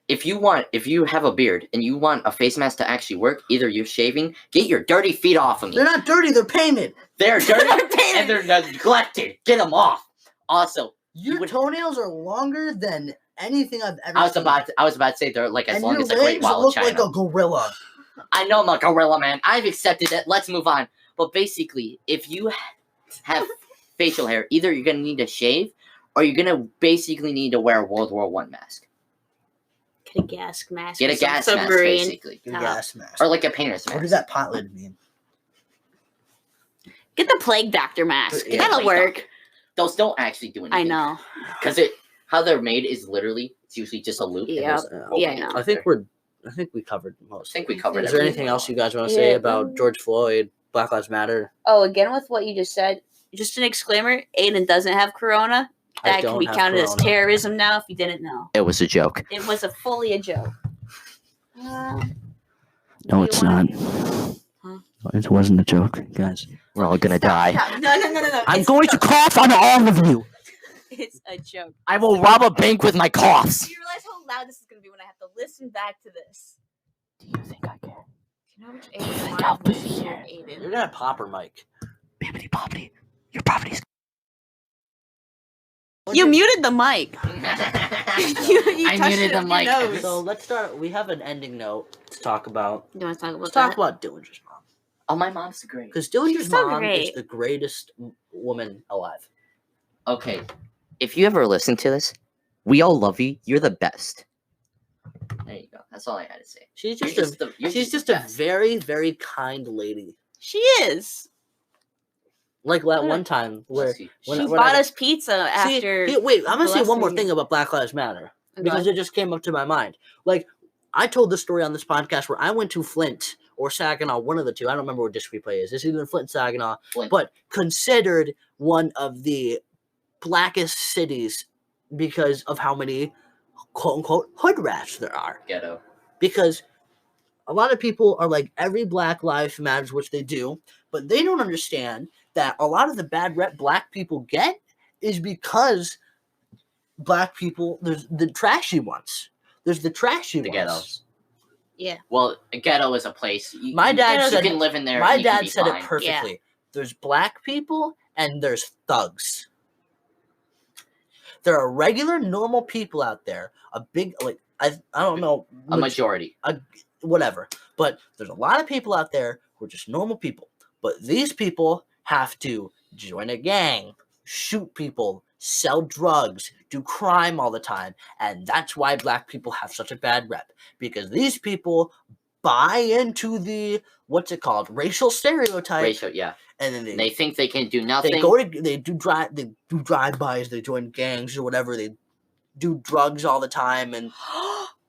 If you have a beard and you want a face mask to actually work, either you're shaving, get your dirty feet off of me. They're not dirty. They're painted. They're dirty and they're neglected. Get them off. Also, Your toenails are longer than anything I've ever I was seen. about to say they're like as and long your as the Great legs Wall of look China. like a gorilla. I know I'm a gorilla, man. I've accepted it. Let's move on. But basically, if you have facial hair, either you're gonna need to shave, or you're gonna basically need to wear a World War I mask. Get a gas mask. Get a with some gas mask, submarine. basically, Your Top. gas mask. or like a painter's What mask. does that pot lid mean? Get the plague doctor mask. Yeah, That'll plague work. Those don't actually do anything. I know. because how they're made is literally it's usually just a loop. and Yeah. there's Yeah, I opening know. I think we covered most. I think we covered. Is there everything anything we else you guys want to Yeah. say about George Floyd, Black Lives Matter? Oh, again with what you just said. Just an exclaimer: Aiden doesn't have corona. I That can don't be have counted as corona. terrorism now. If you didn't know, It was a joke. it was fully a joke. No, you it's wanna- not. Huh? It wasn't a joke, guys. We're all gonna die. Stop. No. I'm It's going to cough on all of you. It's a joke. I will rob a bank with my coughs. Do you realize how loud this is going to be when I have to listen back to this? Do you think I care? Do you know how much Aiden I'll wanted be to hear here. Aiden? You're gonna pop her mic. Bibbidi bobbidi. Your property's. You muted the mic. you I touched muted it the with your mic. nose. So let's start. We have an ending note to talk about. You want to talk about Let's that? talk about Dillinger's mom. Oh, my mom's great. Because Dillinger's She's so mom is great. the greatest woman alive. Okay, if you ever listen to this, we all love you. You're the best. There you go. That's all I had to say. She's You're just just a the best. very, very kind lady. She is. Like that one time where Bless you. when- She when bought I- us pizza after. wait, I'm gonna say one more molesting thing you. about Black Lives Matter Go because ahead. it just came up to my mind. Like I told this story on this podcast where I went to Flint or Saginaw, one of the two. I don't remember what district we play is. It's either Flint, Saginaw, Flint. but considered one of the blackest cities because of how many quote unquote hood rats there are. Ghetto. Because a lot of people are like every Black Lives Matters, which they do, but they don't understand that a lot of the bad rep Black people get is because Black people, there's the trashy ones. There's the trashy The ones. ghettos. Yeah. Well, a ghetto is a place. My dad you said can live in there. My and you can dad be said fine. it perfectly. There's Black people and there's thugs. There are regular, normal people out there. A big, like, I don't know. A majority. Whatever. But there's a lot of people out there who are just normal people. But these people have to join a gang, shoot people, sell drugs, do crime all the time. And that's why black people have such a bad rep. Because these people buy into the, what's it called, racial stereotype. Racial, yeah. And then They think they can do nothing. they do drive-bys, they join gangs or whatever, they do drugs all the time, and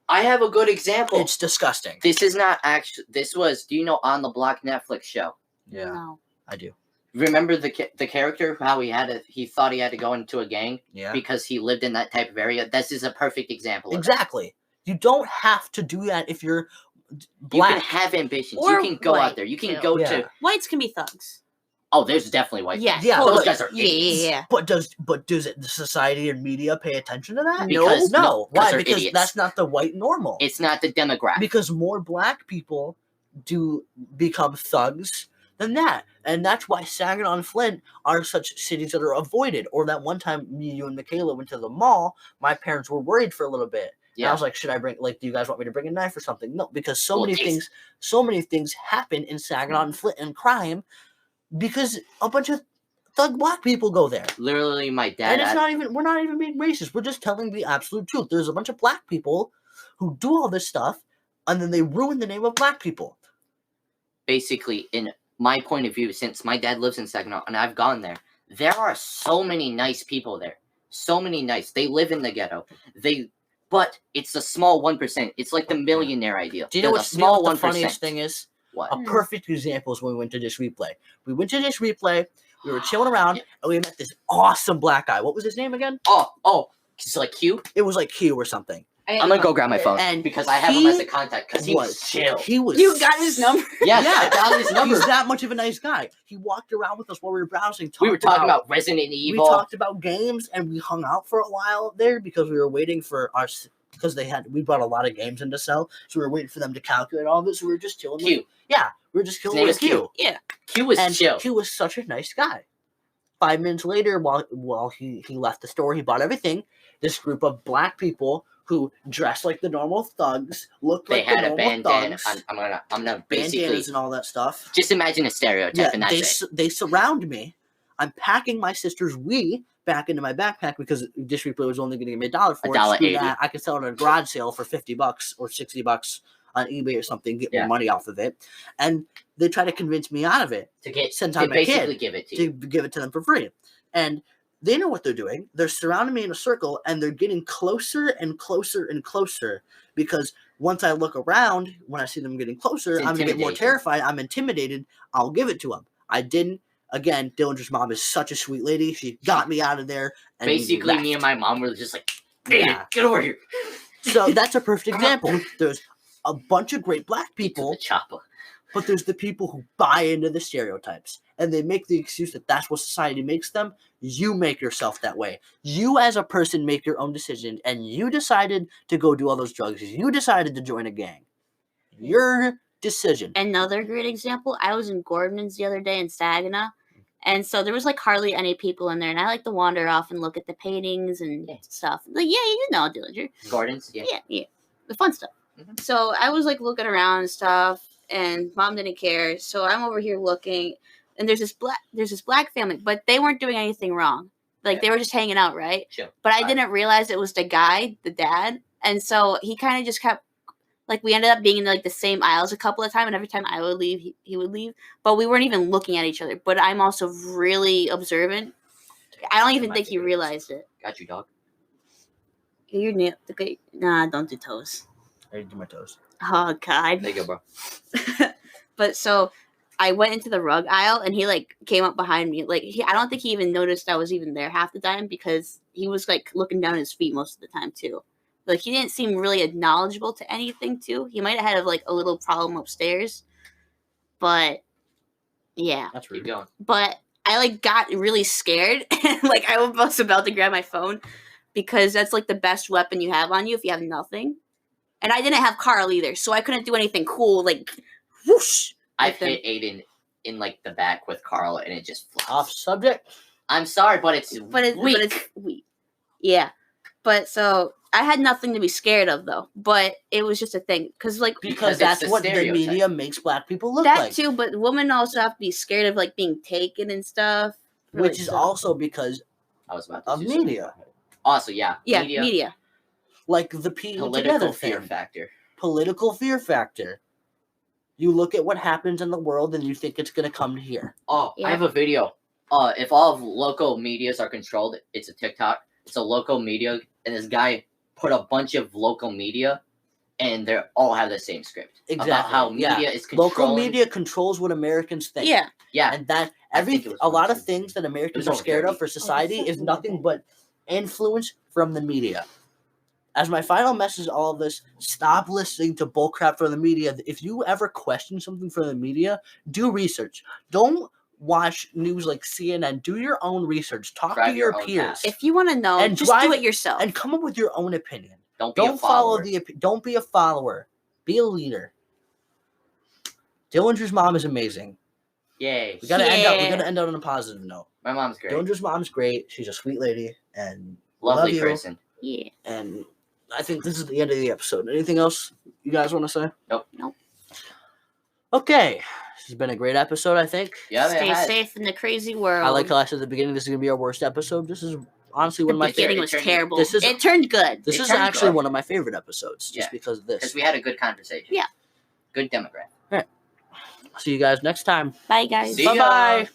I have a good example. it's disgusting. This is not actually. This was. Do you know On the Block Netflix show? Yeah, No. I do. Remember the character, how he thought he had to go into a gang Yeah, because he lived in that type of area. This is a perfect example. Of exactly. You don't have to do that if you're that. You black. can have ambitions. Or you can go white, out there. You can too. go Yeah. to. Whites can be thugs. Oh, there's definitely white. Yeah, Yeah, those but- guys are. Yeah, idiots. yeah. But does it, the society and media pay attention to that? Because- no. no, 'cause Why? they're Because idiots. that's not the white normal. It's not the demographic. Because more black people do become thugs than that. And that's why Saginaw and Flint are such cities that are avoided. Or that one time me, you, and Michaela went to the mall, my parents were worried for a little bit. And I Yeah. was like, should I bring, like, do you guys want me to bring a knife or something? No, because so Well, many things happen in Saginaw and Flint and crime because a bunch of thug black people go there. Literally, my dad. And it's not even, we're not even being racist. We're just telling the absolute truth. There's a bunch of black people who do all this stuff and then they ruin the name of black people. Basically, in my point of view, since my dad lives in Saginaw and I've gone there, there are so many nice people there. So many nice. They live in the ghetto. But it's a small 1%. It's like the millionaire ideal. Do you know There's what's a small the 1%. funniest thing is? What? A perfect example is when we went to Dish Replay. We went to Dish Replay, we were chilling around, Yeah. and we met this awesome black guy. What was his name again? Oh, it's like Q. It was like Q or something. I'm gonna go grab my phone And because I have him as a contact because he was chill. He was. You got his number? Yes, Yeah. I got his number. He's that much of a nice guy. He walked around with us while we were browsing. We were talking about Resident Evil. We talked about games, and we hung out for a while there because we were waiting for because we brought a lot of games in to sell, so we were waiting for them to calculate all of it. So we were just chilling. Q. We were just His chilling name with is Q. Q was and chill. Q was such a nice guy. 5 minutes later, while he left the store, he bought everything. This group of black people who dressed like the normal thugs, looked They like had the a normal bandana. thugs, I'm gonna basically bandanas and all that stuff. just imagine a stereotype, and that's it. They surround me. I'm packing my sister's Wii back into my backpack because Dish Replay was only going to give me $1 for it. Screw $1.80. that. I could sell it at a garage sale for $50 or $60 on eBay or something, get Yeah. more money off of it. And they try to convince me out of it since To I'm a basically kid give it to to you. give it to them for free. And they know what they're doing. They're surrounding me in a circle and they're getting closer and closer and closer because once I look around, when I see them getting closer, It's I'm going to get more intimidation. terrified. I'm intimidated. I'll give it to them. I didn't. Again, Dillinger's mom is such a sweet lady. She got me out of there. And we Basically, me left. and my mom were just like, "Hey, Yeah. get over here!" So that's a perfect example. There's a bunch of great black To people, the chopper. but there's the people who buy into the stereotypes. And they make the excuse that that's what society makes them. You make yourself that way. You as a person make your own decision. And you decided to go do all those drugs. You decided to join a gang. Your decision. Another great example, I was in Gordon's the other day in Saginaw. And so there was like hardly any people in there. And I like to wander off and look at the paintings and Yeah. stuff. Like, yeah, you know, Dillinger. Gordon's, yeah. Yeah. The fun stuff. Mhm. So I was like looking around and stuff, and mom didn't care. So I'm over here looking, and there's this black family, but they weren't doing anything wrong. Like they were just hanging out, right? Chill. But I Right. didn't realize it was the guy, the dad, and so he kind of just kept. Like we ended up being in like the same aisles a couple of times, and every time I would leave, he would leave. But we weren't even looking at each other. But I'm also really observant. I don't even think he realized it. Got you, dog. Your nail, nah, don't do toes. I didn't do my toes. Oh God. There you go, bro. But so I went into the rug aisle and he like came up behind me. Like I don't think he even noticed I was even there half the time because he was like looking down at his feet most of the time too. Like he didn't seem really knowledgeable to anything too. He might have had like a little problem upstairs. But yeah. That's Keep rude. going. But I like got really scared and like I was about to grab my phone because that's like the best weapon you have on you if you have nothing. And I didn't have Carl either, so I couldn't do anything cool like whoosh. I've with him. hit Aiden in like the back with Carl, and it just flops. Off subject. I'm sorry, but it's But weak. it's weak. Yeah. But so I had nothing to be scared of though. But it was just a thing because like Because it's that's the what the stereotype. media makes black people look that like. too. But women also have to be scared of like being taken and stuff. for, Which like, is stuff. also because I was about to Of do something media. about it. Also, yeah. Yeah, media. Like the people Political together fear thing. factor. Political fear factor. You look at what happens in the world and you think it's going to come to here. Oh, Yeah. I have a video. If all of local medias are controlled, it's a TikTok. It's a local media, and this guy put a bunch of local media, and they all have the same script about how media is controlling. Local media controls what Americans think. Yeah. Yeah, And that I think it was a lot of 1, 2, things that It Americans was are over scared 30. of for society is nothing but influence from the media. As my final message, all of this, stop listening to bullcrap from the media. If you ever question something from the media, do research. Don't watch news like CNN. Do your own research. Talk Drive to your your own peers. path. If you want to know, And just drive- do it yourself. And come up with your own opinion. Don't be a Don't follow follower. don't be a follower. Be a leader. Dillinger's mom is amazing. Yay. We gotta Yeah. end out on a positive note. My mom's great. Dillinger's mom's great. She's a sweet lady and we Lovely love you. person. Yeah. And I think this is the end of the episode. Anything else you guys want to say? Nope. Okay. This has been a great episode, I think. Yeah, Stay safe in the crazy world. I like how I said at the beginning this is going to be our worst episode. This is honestly the one of my beginning favorite. was terrible. This is- it turned good. This It is turned actually good. one of my favorite episodes just Yeah. because of this. Because we had a good conversation. Yeah. Good demographic. See you guys next time. Bye, guys. See ya. Bye-bye.